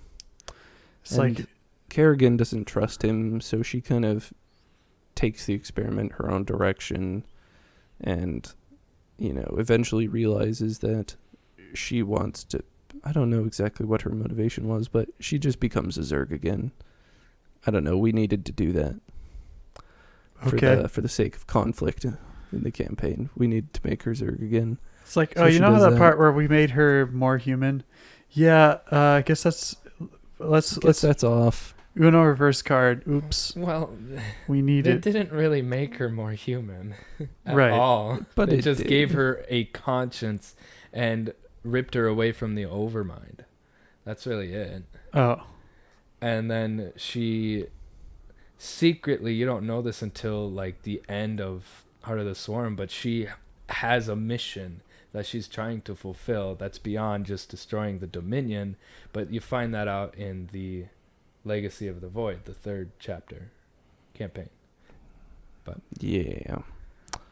A: It's
B: And
A: like
B: Kerrigan doesn't trust him, so she kind of takes the experiment her own direction and, you know, eventually realizes that she wants to... I don't know exactly what her motivation was, but she just becomes a Zerg again. I don't know. We needed to do that.
A: Okay.
B: For the sake of conflict in the campaign. We need to make her Zerg again.
A: It's like,
B: So
A: oh,
B: she
A: you know how
B: does
A: that
B: that.
A: part where we made her more human? Yeah, I guess that's... Let's
B: That's off.
A: Uno reverse card. Oops.
C: Well,
A: We need
C: it
A: it.
C: didn't really make her more human at
A: Right.
C: all.
B: But
C: it
B: it
C: just
B: did.
C: gave her a conscience and ripped her away from the overmind. That's really it.
A: Oh.
C: And then she secretly, you don't know this until like the end of Heart of the Swarm, but she has a mission that she's trying to fulfill that's beyond just destroying the Dominion, but you find that out in the Legacy of the Void, the 3rd chapter campaign.
B: Yeah.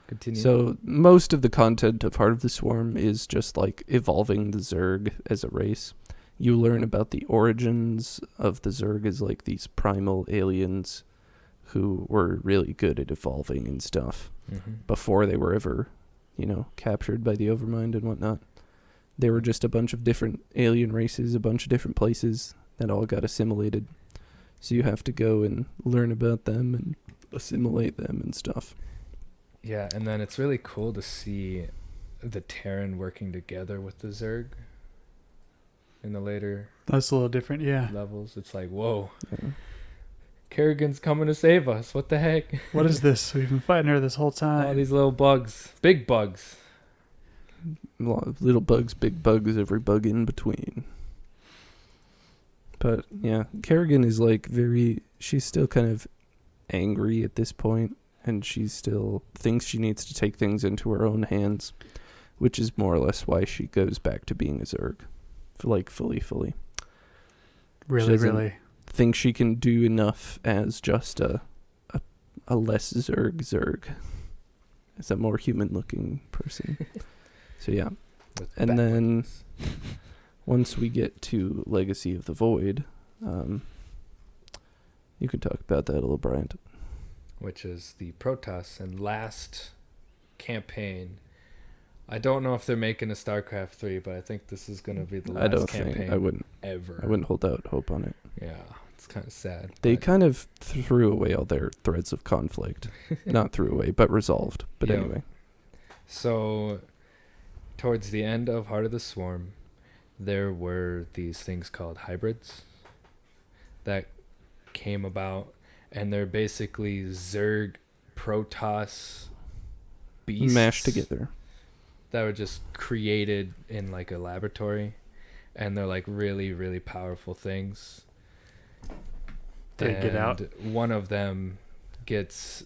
C: Continue.
B: So most of the content of Heart of the Swarm is just like evolving the Zerg as a race. You learn about the origins of the Zerg as like these primal aliens who were really good at evolving and stuff
C: Mhm.
B: before they were ever, you know, captured by the Overmind and whatnot. They were just a bunch of different alien races, a bunch of different places that all got assimilated. So you have to go and learn about them and assimilate them and stuff.
C: Yeah, and then it's really cool to see the Terran working together with the Zerg in the later
A: That's a little different, yeah.
C: levels. It's like, whoa,
B: Yeah.
C: Kerrigan's coming to save us. What the heck?
A: What is this? We've been fighting her this whole
C: All
A: time.
C: these little bugs. Big bugs.
B: A lot of little bugs, big bugs, every bug in between. But yeah, Kerrigan is like she's still kind of angry at this point, and she still thinks she needs to take things into her own hands, which is more or less why she goes back to being a Zerg. Like fully.
A: Really,
B: doesn't-
A: really.
B: Thinks she can do enough as just a less Zerg. As a more human looking person. So yeah.
C: With
B: And
C: bat
B: then
C: wings.
B: once we get to Legacy of the Void, you could talk about that a little, Bryant.
C: Which is the Protoss and last campaign I don't know if they're making a StarCraft 3, but I think this is going to be the last
B: I don't
C: campaign
B: think I wouldn't.
C: ever.
B: I wouldn't hold out hope on it.
C: Yeah, it's kind of sad.
B: They
C: but-
B: kind of threw away all their threads of conflict. Not threw away, but resolved. But
C: Yeah.
B: anyway.
C: So, towards the end of Heart of the Swarm, there were these things called hybrids that came about, and they're basically Zerg, Protoss beasts
B: Mashed together.
C: that were just created in like a laboratory, and they're like really, really powerful things.
A: They get out.
C: One of them gets.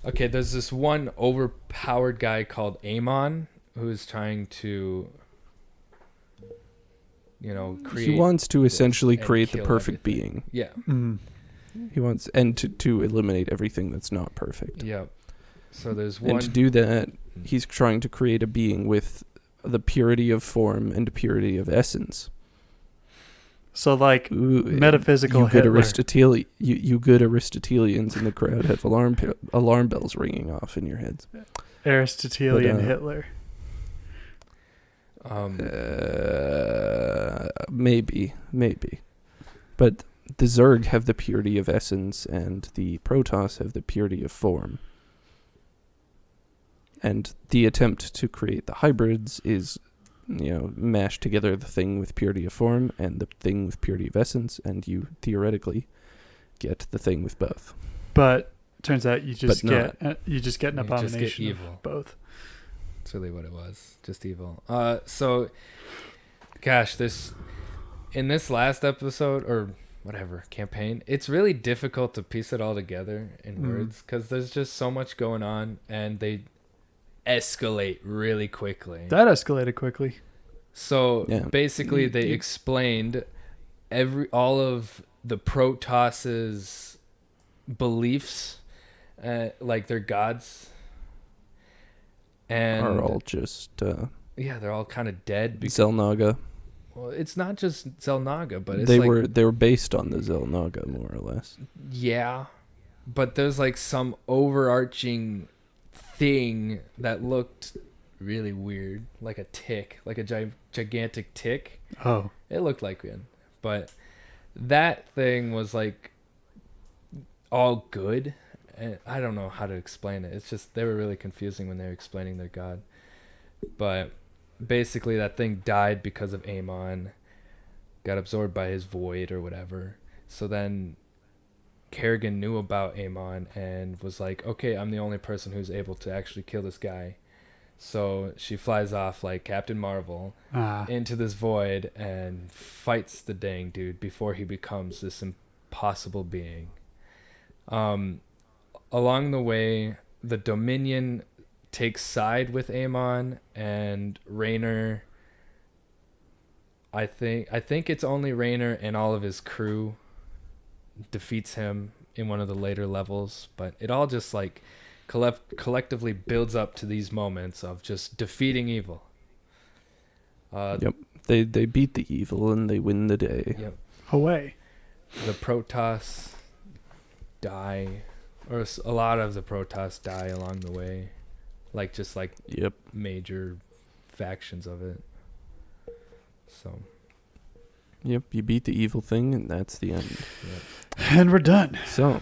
C: Okay, there's this one overpowered guy called Amon who's trying to, create.
B: He wants to essentially
C: and
B: create the
C: kill
B: perfect
C: everything.
B: being.
C: Yeah,
A: Mm.
B: He wants and to eliminate everything that's not perfect.
C: yeah. So there's one.
B: And to do that, he's trying to create a being with the purity of form and purity of essence.
A: So like
B: Ooh,
A: metaphysical
B: you good
A: Hitler.
B: you good Aristotelians in the crowd have alarm bells ringing off in your heads.
A: Aristotelian
B: But,
A: Hitler.
B: Maybe. But the Zerg have the purity of essence, and the Protoss have the purity of form. And the attempt to create the hybrids is, mash together the thing with purity of form and the thing with purity of essence, and you theoretically get the thing with both.
A: But turns out you just
B: But
A: get
B: not.
A: you just get an
C: You just get
A: abomination
C: evil.
A: of both.
C: That's really what it was. Just evil. So, gosh, in this last episode or whatever campaign, it's really difficult to piece it all together in words because there's just so much going on, and they escalate really quickly.
A: That escalated quickly.
C: So
B: Yeah.
C: basically, they explained all of the Protoss's beliefs, like their gods, and
B: Are all just
C: yeah, they're all kind of dead.
B: Zelnaga.
C: Well, it's not just Zelnaga, but it's
B: They
C: like,
B: were based on the Zelnaga more or less.
C: yeah, but there's like some overarching thing that looked really weird, like a tick, like a gigantic tick.
A: Oh.
C: It looked like one, but that thing was like all good. And I don't know how to explain it. It's just they were really confusing when they were explaining their god. But basically, that thing died because of Amon, got absorbed by his void or whatever. So then Kerrigan knew about Amon and was like, okay, I'm the only person who's able to actually kill this guy. So she flies off like Captain Marvel into this void and fights the dang dude before he becomes this impossible being. Along the way, the Dominion takes side with Amon, and Raynor, I think it's only Raynor and all of his crew defeats him in one of the later levels, but it all just like collectively builds up to these moments of just defeating evil.
B: Yep. They beat the evil and they win the day.
C: Yep.
A: Away.
C: The Protoss die, or a lot of the Protoss die along the way, like
B: Yep.
C: major factions of it. So
B: Yep, you beat the evil thing and that's the end.
A: And we're done.
B: So,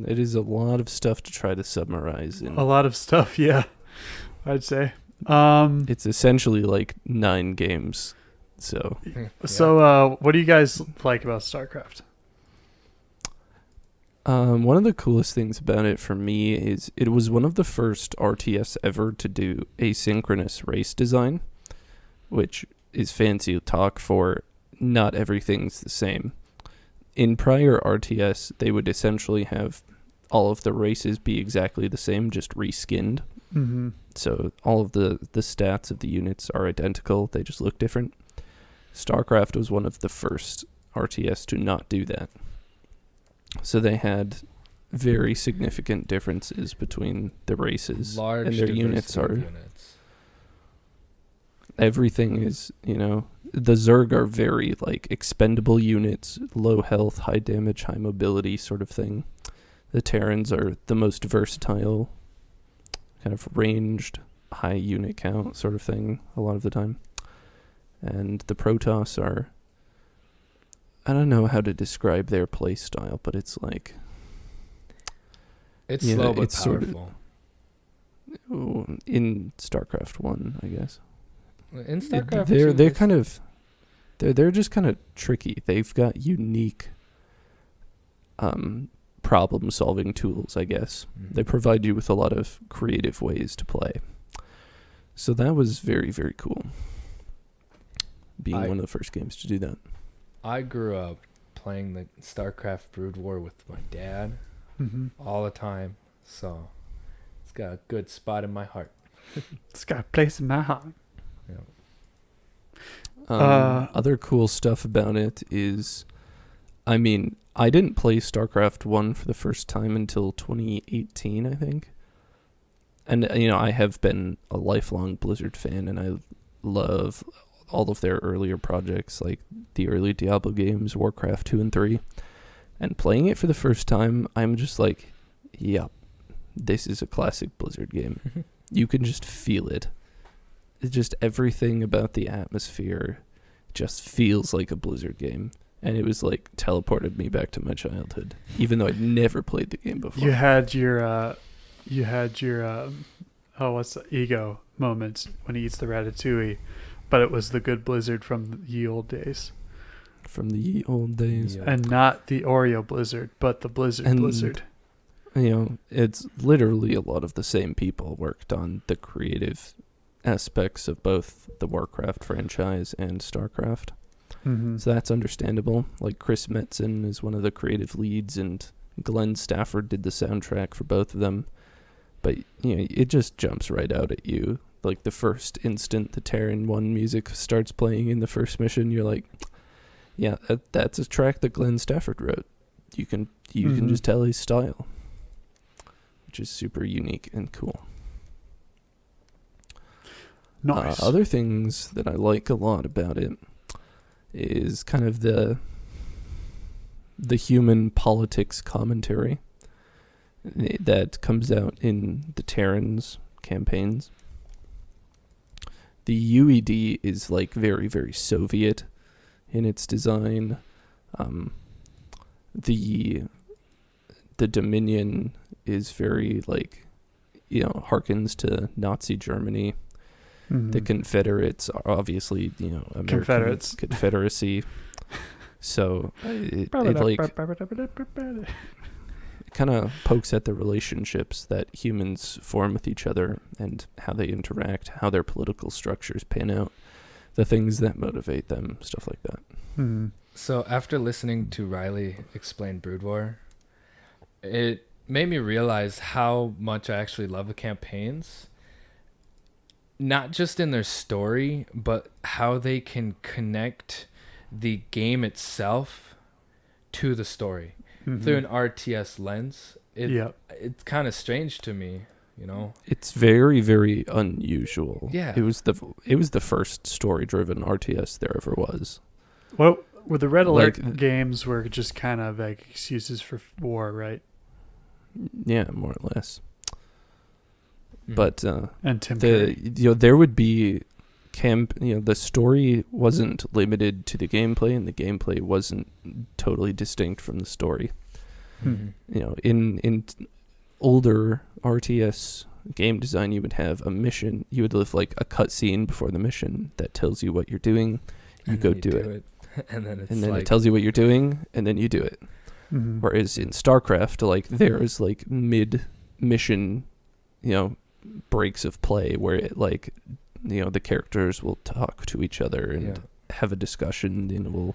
B: it is a lot of stuff to try to summarize in.
A: A lot of stuff, yeah. I'd say.
B: It's essentially like 9 games. So,
A: So what do you guys like about StarCraft?
B: one of the coolest things about it for me is it was one of the first RTS ever to do asynchronous race design, which is fancy talk for not everything's the same. In prior RTS, they would essentially have all of the races be exactly the same, just reskinned.
A: Mm-hmm.
B: So all of the stats of the units are identical, they just look different. StarCraft was one of the first RTS to not do that. So they had very significant differences between the races.
C: large
B: and their units
C: diversity
B: are
C: of units.
B: everything is, the Zerg are very like expendable units, low health, high damage, high mobility sort of thing. The Terrans are the most versatile kind of ranged, high unit count sort of thing a lot of the time. And the Protoss are, I don't know how to describe their play style, but it's like,
C: It's
B: yeah,
C: slow but
B: it's sort of-
C: powerful.
B: in StarCraft 1, I guess.
C: In StarCraft,
B: They're
C: 2,
B: they're
C: it's-
B: kind of they're just kind of tricky. They've got unique problem solving tools, I guess.
C: Mhm.
B: They provide you with a lot of creative ways to play. So that was very, very cool. Being
C: I-
B: one of the first games to do that.
C: I grew up playing the StarCraft Brood War with my dad
A: Mm-hmm.
C: all the time, so it's got a good spot in my heart.
A: It's got a place in my heart.
B: Other cool stuff about it is, I mean, I didn't play StarCraft 1 for the first time until 2018, I think. And, I have been a lifelong Blizzard fan, and I love all of their earlier projects, like the early Diablo games, Warcraft 2 and 3. And playing it for the first time, I'm just like, yep, this is a classic Blizzard game. You can just feel it. It's just everything about the atmosphere just feels like a Blizzard game. And it was like teleported me back to my childhood, even though I'd never played the game before.
A: You had your what's the ego moment when he eats the ratatouille, but it was the good Blizzard from the old days,
B: From the ye old days.
C: Yeah.
A: and not the Oreo Blizzard, but the Blizzard
B: And-
A: Blizzard.
B: It's literally a lot of the same people worked on the creative aspects of both the Warcraft franchise and StarCraft.
A: Mm-hmm.
B: So that's understandable. Like Chris Metzen is one of the creative leads, and Glenn Stafford did the soundtrack for both of them. But it just jumps right out at you. Like the first instant the Terran 1 music starts playing in the first mission, you're like, yeah, that's a track that Glenn Stafford wrote. You can
A: Mhm.
B: just tell his style, which is super unique and cool.
A: Nice.
B: Other things that I like a lot about it is kind of the human politics commentary that comes out in the Terrans campaigns. The UED is like very, very Soviet in its design. The Dominion is very like, harkens to Nazi Germany.
A: Mhm.
B: The Confederates are obviously, American
A: Confederates.
B: Confederacy. So it kind of pokes at the relationships that humans form with each other and how they interact, how their political structures pan out, the things that motivate them, stuff like that.
A: Mhm.
C: So after listening to Riley explain Brood War, it made me realize how much I actually love the campaigns. Not just in their story, but how they can connect the game itself to the story
A: Mhm.
C: through an RTS lens.
A: Yep.
C: It's kind of strange to me,
B: It's very, very unusual.
C: Yeah.
B: It was the first story-driven RTS there ever was.
A: Well, were the Red Alert
B: Like-
A: games were just kind of like excuses for war, right?
B: Yeah, more or less.
C: Mhm.
B: But
A: And Tim Curry.
B: there would be the story wasn't limited to the gameplay, and the gameplay wasn't totally distinct from the story.
C: Mhm.
B: In older RTS game design, you would have a mission. You would have like a cutscene before the mission that tells you what you're doing. You
C: And
B: go
C: then
B: do it.
C: And then it's
B: And then
C: like,
B: it tells you what you're doing, and then you do it.
A: Mhm.
B: Whereas in StarCraft, like there's like mid-mission, breaks of play where it like, the characters will talk to each other and have a discussion, and it will,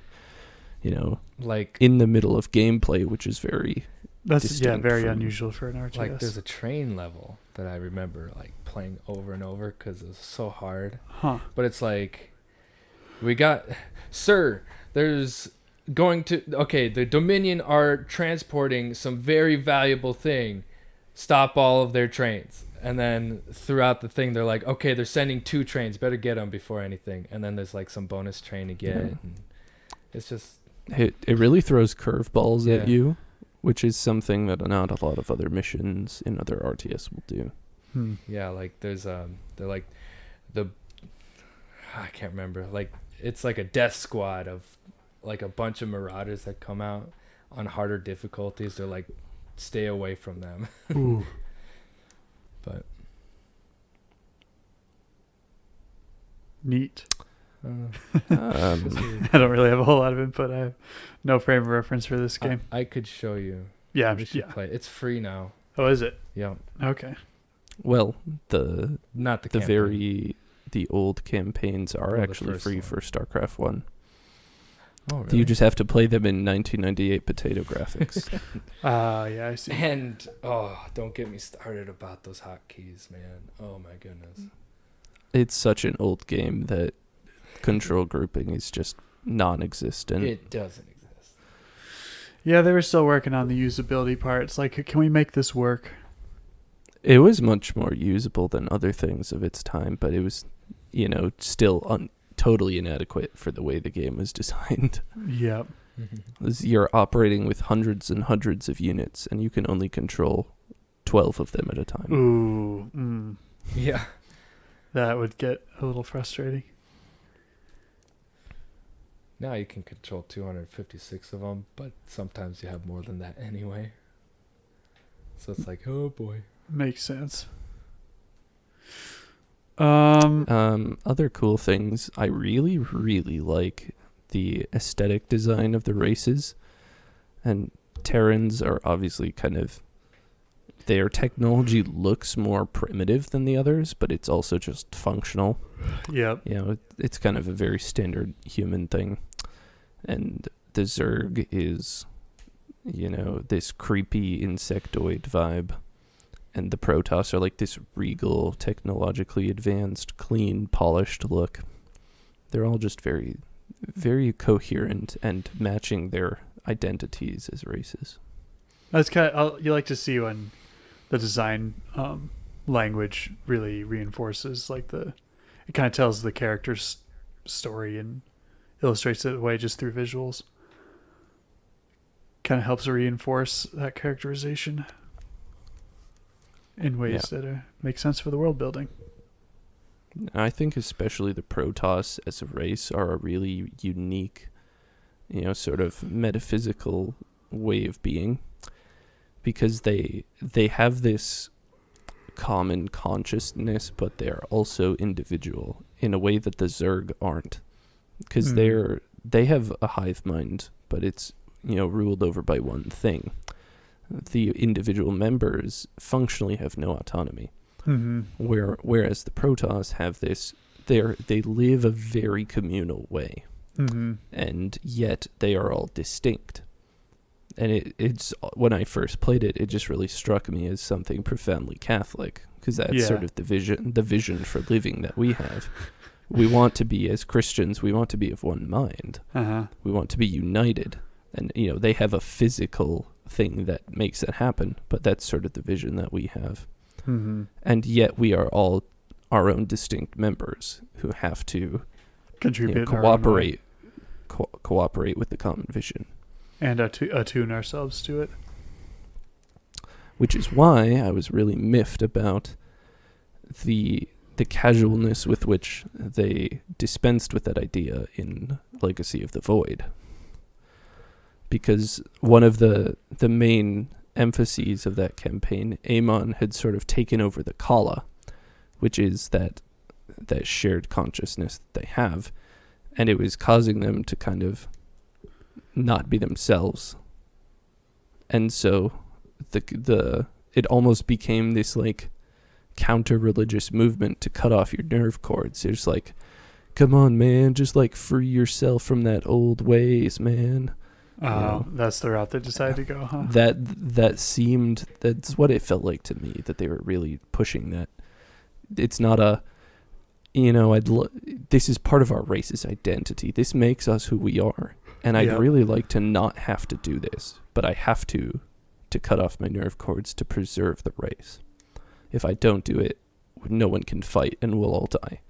C: like
B: in the middle of gameplay, which is very
A: That's
B: distinct
A: very
B: from-
A: unusual for an RTS.
C: like there's a train level that I remember like playing over and over because it was so hard.
A: Huh.
C: But it's like, sir, there's the Dominion are transporting some very valuable thing. Stop all of their trains. And then throughout the thing, they're like, okay, they're sending 2 trains. Better get them before anything. And then there's like some bonus train to get.
B: Yeah.
C: And it's just,
B: it really throws curveballs at
C: Yeah.
B: you, which is something that not a lot of other missions in other RTS will do.
C: Yeah, like there's they're like the I can't remember. Like it's like a death squad of like a bunch of marauders that come out on harder difficulties. They're like, stay away from them.
A: Ooh.
C: But
A: Neat.
B: Um,
A: I don't really have a whole lot of input. I have no frame of reference for this game.
C: I could show you.
A: Yeah,
C: We should
A: yeah.
C: play. It's free now.
A: Oh, is it?
C: Yeah,
A: Okay.
B: well, the
C: not the campaign.
B: the old campaigns are
C: Oh, the
B: actually
C: first
B: free
C: one.
B: for StarCraft 1.
C: Oh, really?
B: You just have to play them in 1998 potato graphics.
A: Yeah, I see.
C: And don't get me started about those hotkeys, man. Oh my goodness.
B: It's such an old game that control grouping is just non-existent.
C: It doesn't exist.
A: Yeah, they were still working on the usability part. It's like, can we make this work?
B: It was much more usable than other things of its time, but it was, still totally inadequate for the way the game was designed.
A: Yep.
B: You're operating with hundreds and hundreds of units, and you can only control 12 of them at a time.
A: Ooh.
C: Yeah.
A: That would get a little frustrating.
C: Now you can control 256 of them, but sometimes you have more than that anyway. So it's like, oh boy.
A: Makes sense.
B: Other cool things, I really, really like the aesthetic design of the races. And Terrans are obviously their technology looks more primitive than the others, but it's also just functional.
A: Yep.
B: It's kind of a very standard human thing. And the Zerg is, this creepy insectoid vibe. And the Protoss are like this regal, technologically advanced, clean, polished look. They're all just very, very coherent and matching their identities as races.
A: That's you like to see when the design language really reinforces it kind of tells the character's story and illustrates it away just through visuals. Kind of helps reinforce that characterization in ways that make sense for the world building.
B: I think especially the Protoss as a race are a really unique, sort of metaphysical way of being, because they have this common consciousness, but they're also individual in a way that the Zerg aren't, because they have a hive mind, but it's ruled over by one thing. The individual members functionally have no autonomy. Whereas the Protoss have this, they live a very communal way, and yet they are all distinct. And it's when I first played it, it just really struck me as something profoundly Catholic, because that's sort of the vision for living that we have. We want to be, as Christians, we want to be of one mind. We want to be united, and they have a physical thing that makes it happen, but that's sort of the vision that we have. And yet we are all our own distinct members who have to
A: contribute,
B: cooperate with the common vision,
A: and attune ourselves to it.
B: Which is why I was really miffed about the casualness with which they dispensed with that idea in Legacy of the Void. Because one of the main emphases of that campaign, Amon had sort of taken over the Kala, which is that shared consciousness that they have, and it was causing them to kind of not be themselves. And so it almost became this counter-religious movement to cut off your nerve cords. It's like, come on, man, just free yourself from that old ways, man.
A: That's the route they decided to go, huh?
B: That's what it felt like to me, that they were really pushing that. It's not this is part of our race's identity. This makes us who we are. And I'd really like to not have to do this, but I have to cut off my nerve cords to preserve the race. If I don't do it, no one can fight and we'll all die.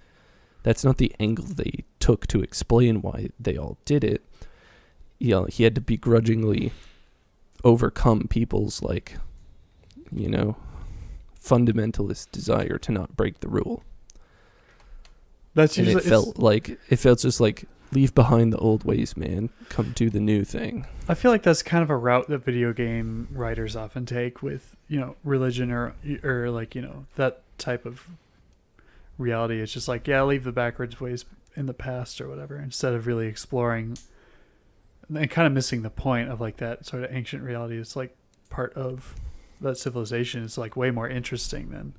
B: That's not the angle they took to explain why they all did it. He had to begrudgingly overcome people's fundamentalist desire to not break the rule.
A: That's
B: And
A: usually
B: it felt just like, leave behind the old ways, man. Come do the new thing.
A: I feel like that's kind of a route that video game writers often take with, religion or like, that type of reality. It's just like, yeah, leave the backwards ways in the past or whatever, instead of really exploring and kind of missing the point of like that sort of ancient reality. It's like part of that civilization. It's like way more interesting than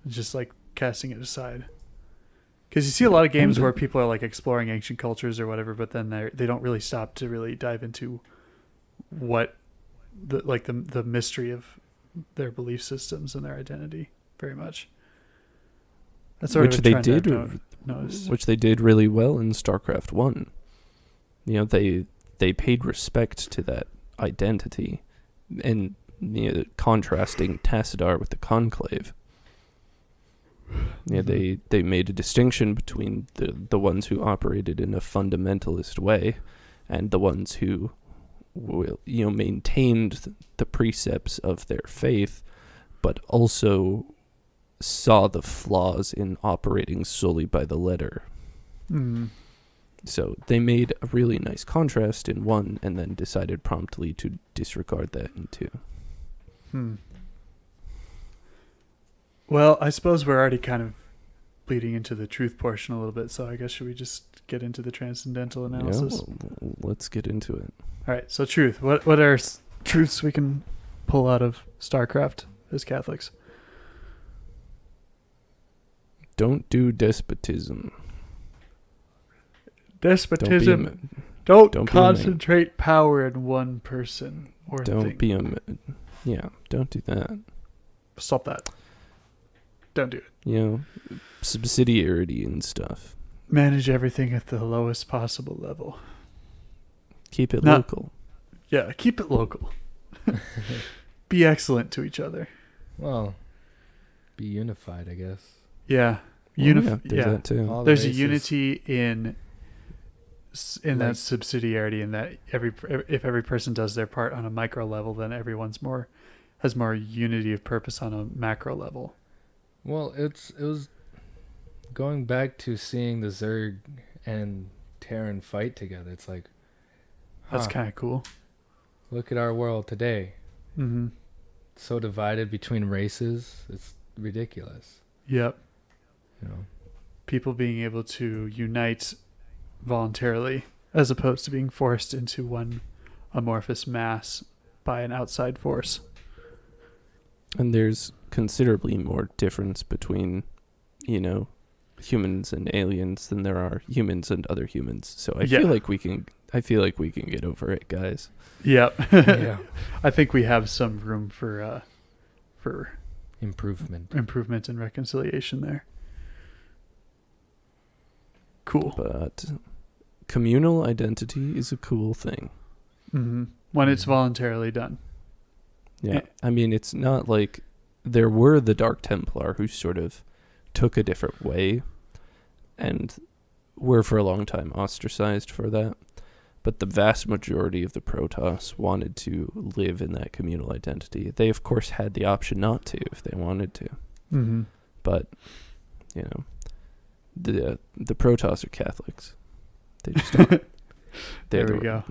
A: just like casting it aside. Because you see a lot of games where people are like exploring ancient cultures or whatever, but then they don't really stop to really dive into what the mystery of their belief systems and their identity very much. That's sort of a trend I've noticed.
B: Which they did really well in StarCraft 1. They paid respect to that identity, and contrasting Tassadar with the Conclave. Yeah, they made a distinction between the ones who operated in a fundamentalist way and the ones who maintained the precepts of their faith, but also saw the flaws in operating solely by the letter.
A: Mm.
B: So they made a really nice contrast in one and then decided promptly to disregard that in two.
A: Well, I suppose we're already kind of bleeding into the truth portion a little bit, so I guess should we just get into the transcendental analysis?
B: Yeah, let's get into it.
A: All right, so truth. What are truths we can pull out of StarCraft as Catholics?
B: Don't do despotism.
A: Despotism. Don't concentrate power in one person or thing.
B: Don't do that.
A: Stop that. Don't do it.
B: Subsidiarity and stuff.
A: Manage everything at the lowest possible level.
B: Keep it local.
A: Yeah, keep it local. Be excellent to each other.
C: Well, be unified, I guess.
A: Yeah.
B: There's that too.
A: There's a unity in that subsidiarity, in that if every person does their part on a micro level, then everyone's has more unity of purpose on a macro level.
C: Well, it was going back to seeing the Zerg and Terran fight together. It's like,
A: that's kind of cool.
C: Look at our world today.
A: Mm-hmm.
C: So divided between races. It's ridiculous.
A: Yep. People being able to unite voluntarily as opposed to being forced into one amorphous mass by an outside force.
B: And there's considerably more difference between, humans and aliens than there are humans and other humans. So I feel like we can get over it, guys.
A: Yep.
C: Yeah.
A: I think we have some room for
C: improvement
A: and reconciliation there. Cool.
B: But communal identity is a cool thing.
A: Mm-hmm. When it's voluntarily done.
B: Yeah. I mean, it's not like there were the Dark Templar who sort of took a different way and were for a long time ostracized for that. But the vast majority of the Protoss wanted to live in that communal identity. They, of course, had the option not to if they wanted to.
A: Mm-hmm.
B: But, the Protoss are Catholics. They just don't.
A: There we go.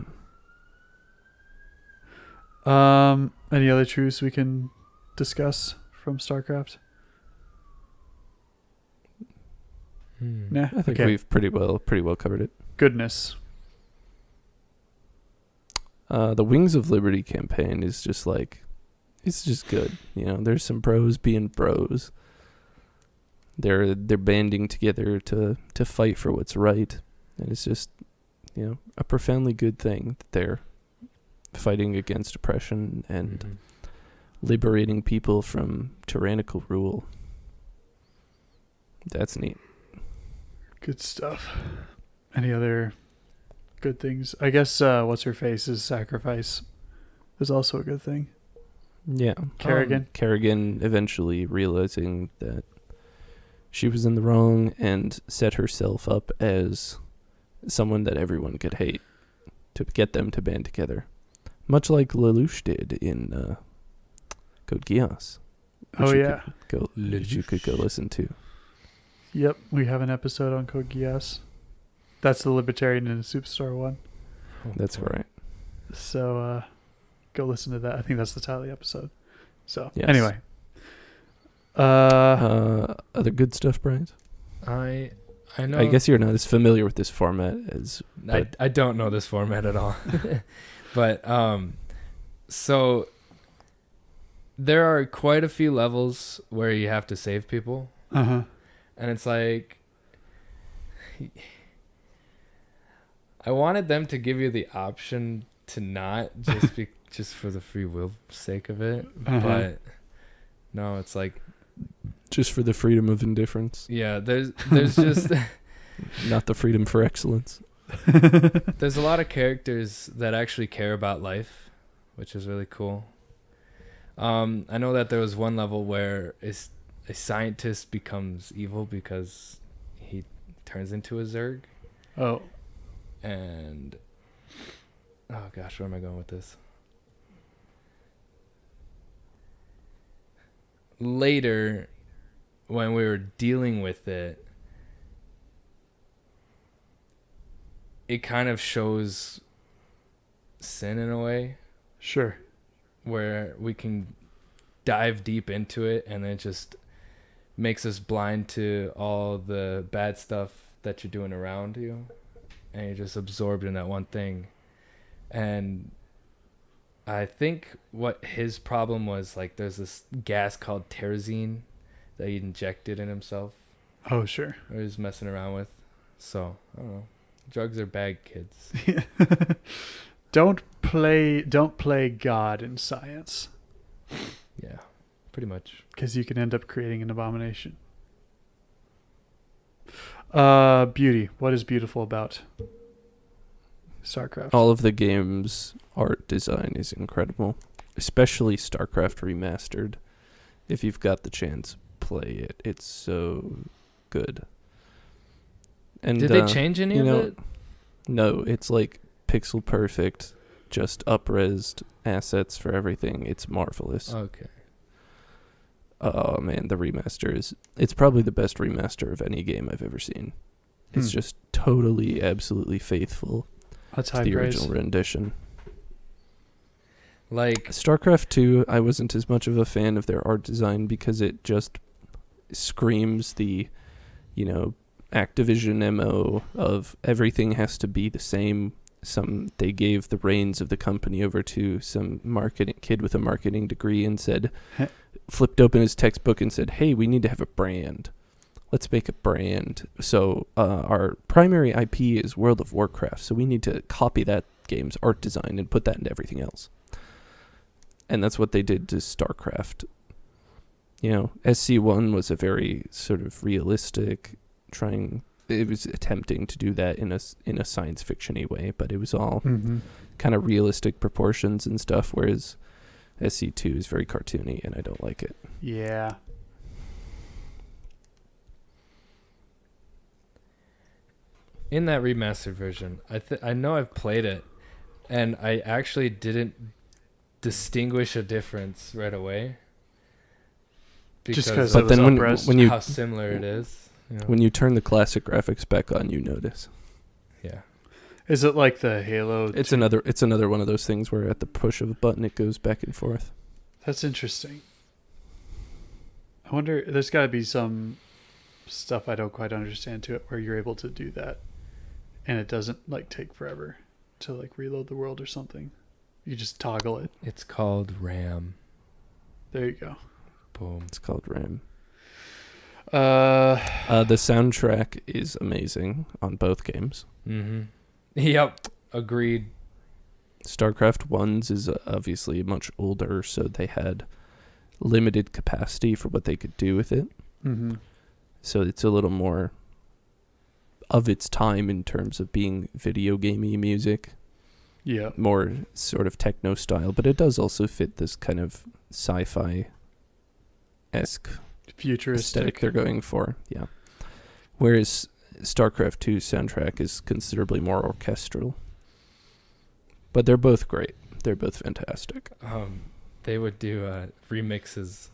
A: Any other truths we can discuss from StarCraft? Nah,
B: I think we've pretty well covered it.
A: Goodness.
B: The Wings of Liberty campaign is just like, it's just good. There's some bros being bros. They're banding together to fight for what's right, and it's just a profoundly good thing that they're fighting against oppression and liberating people from tyrannical rule. That's neat.
A: Good stuff. Any other good things? I guess what's her face's sacrifice is also a good thing.
B: Yeah. Kerrigan eventually realizing that she was in the wrong and set herself up as someone that everyone could hate to get them to band together. Much like Lelouch did in Code Geass.
A: Oh,
B: you
A: yeah.
B: which you could go listen to.
A: Yep. We have an episode on Code Geass. That's the Libertarian in a Superstar one.
B: That's right.
A: So go listen to that. I think that's the title of the episode. So
B: Yes.
A: anyway.
B: Other good stuff, Brian?
C: I know.
B: I guess you're not as familiar with this format as...
C: I don't know this format at all. But so there are quite a few levels where you have to save people.
A: Uh-huh.
C: And it's like, I wanted them to give you the option to not just for the free will sake of it.
A: Uh-huh.
C: But no, it's like,
B: just for the freedom of indifference,
C: yeah, there's just
B: not the freedom for excellence.
C: there's a lot of characters that actually care about life, which is really cool. I know that there was one level where a scientist becomes evil because he turns into a Zerg.
A: Oh.
C: And oh gosh, where am I going with this? Later, when we were dealing with it, it kind of shows sin in a way.
A: Sure.
C: Where we can dive deep into it, and it just makes us blind to all the bad stuff that you're doing around you, and you're just absorbed in that one thing. And I think what his problem was, like, there's this gas called terazine that he injected in himself,
A: Oh, sure.
C: or he's messing around with. So I don't know, drugs are bad, kids.
A: Don't play God in science,
C: Yeah, pretty much.
A: because you can end up creating an abomination. Beauty. What is beautiful about StarCraft?
B: All of the game's art design is incredible, especially StarCraft Remastered. If you've got the chance, play it. It's so good. And
C: Did they change any of it?
B: No, it's like pixel perfect, just up-resed assets for everything. It's marvelous.
C: Okay.
B: Oh man, the remaster it's probably the best remaster of any game I've ever seen. It's just totally, absolutely faithful
A: That's
B: to
A: high
B: the
A: praise.
B: original rendition.
C: Like,
B: StarCraft 2, I wasn't as much of a fan of their art design because it just screams the, Activision MO of everything has to be the same. They gave the reins of the company over to some marketing kid with a marketing degree and flipped open his textbook and said, "Hey, we need to have a brand. Let's make a brand. So our primary IP is World of Warcraft, so we need to copy that game's art design and put that into everything else." And that's what they did to StarCraft. SC1 was a very sort of realistic it was attempting to do that in a science fiction-y way, but it was all kind of realistic proportions and stuff, whereas SC2 is very cartoony and I don't like it.
A: Yeah.
C: in that remastered version, I know I've played it, and I actually didn't distinguish a difference right away.
A: Just because
B: But then when you
C: how similar it is.
B: when you turn the classic graphics back on, you notice.
C: Yeah.
A: Is it like the Halo?
B: It's another one of those things where at the push of a button it goes back and forth.
A: That's interesting. I wonder, there's got to be some stuff I don't quite understand to it where you're able to do that and it doesn't like take forever to like reload the world or something. You just toggle it.
C: It's called RAM.
A: There you go.
C: Boom.
B: It's called RAM.
A: Uh,
B: The soundtrack is amazing on both games.
C: Mm-hmm. Yep. Agreed.
B: StarCraft 1's is obviously much older, so they had limited capacity for what they could do with it.
A: mm-hmm.
B: So it's a little more of its time in terms of being video gamey music,
A: Yeah.
B: more sort of techno style, but it does also fit this kind of sci-fi-esque
A: Futuristic.
B: aesthetic they're going for. Yeah. Whereas StarCraft 2's soundtrack is considerably more orchestral. But they're both great. They're both fantastic.
C: They would do remixes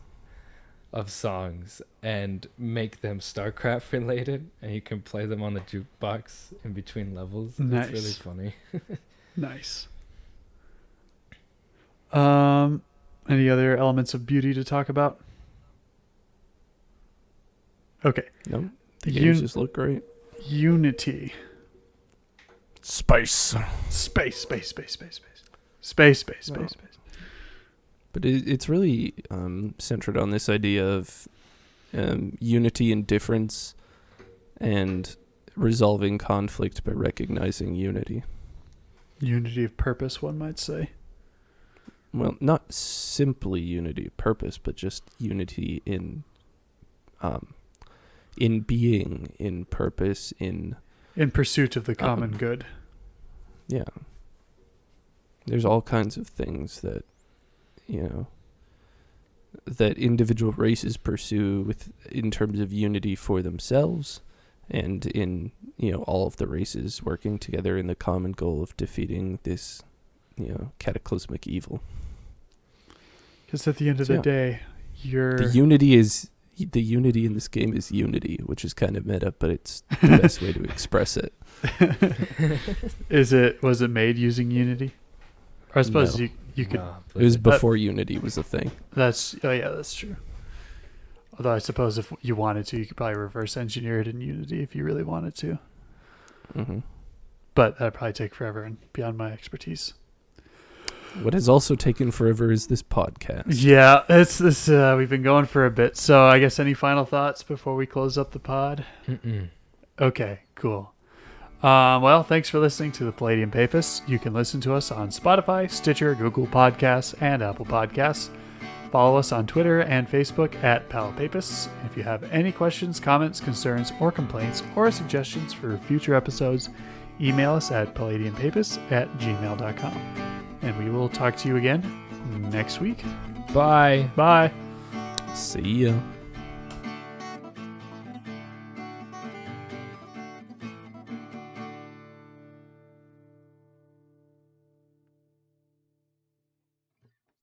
C: of songs and make them StarCraft related, and you can play them on the jukebox in between levels.
A: Nice.
C: It's really funny.
A: Nice. Any other elements of beauty to talk about? Okay.
B: No, the games just look great.
A: Unity.
B: Space.
A: Space.
B: But it's really centered on this idea of unity and difference and resolving conflict by recognizing unity.
A: Unity of purpose, one might say.
B: Well, not simply unity of purpose, but just unity in being, in purpose, in
A: pursuit of the common good.
B: Yeah. There's all kinds of things that, that individual races pursue in terms of unity for themselves, and in, all of the races working together in the common goal of defeating this, cataclysmic evil.
A: Because at the end of the day,
B: the unity in this game is unity, which is kind of meta, but it's the best way to express it.
A: Was it made using Unity? Or I suppose
B: No.
A: you could.
C: No,
B: It was before Unity was a thing.
A: That's true. Although I suppose if you wanted to, you could probably reverse engineer it in Unity if you really wanted to.
B: Mm-hmm.
A: But that'd probably take forever and beyond my expertise.
B: What has also taken forever is this podcast.
A: Yeah, it's this. We've been going for a bit, so I guess any final thoughts before we close up the pod?
C: Mm-mm.
A: Okay, cool. Well, thanks for listening to the Palladium Papists. You can listen to us on Spotify, Stitcher, Google Podcasts, and Apple Podcasts. Follow us on Twitter and Facebook at Papists. If you have any questions, comments, concerns, or complaints, or suggestions for future episodes, email us at palladiumpapists@gmail.com. And we will talk to you again next week.
C: Bye.
A: Bye.
B: See ya.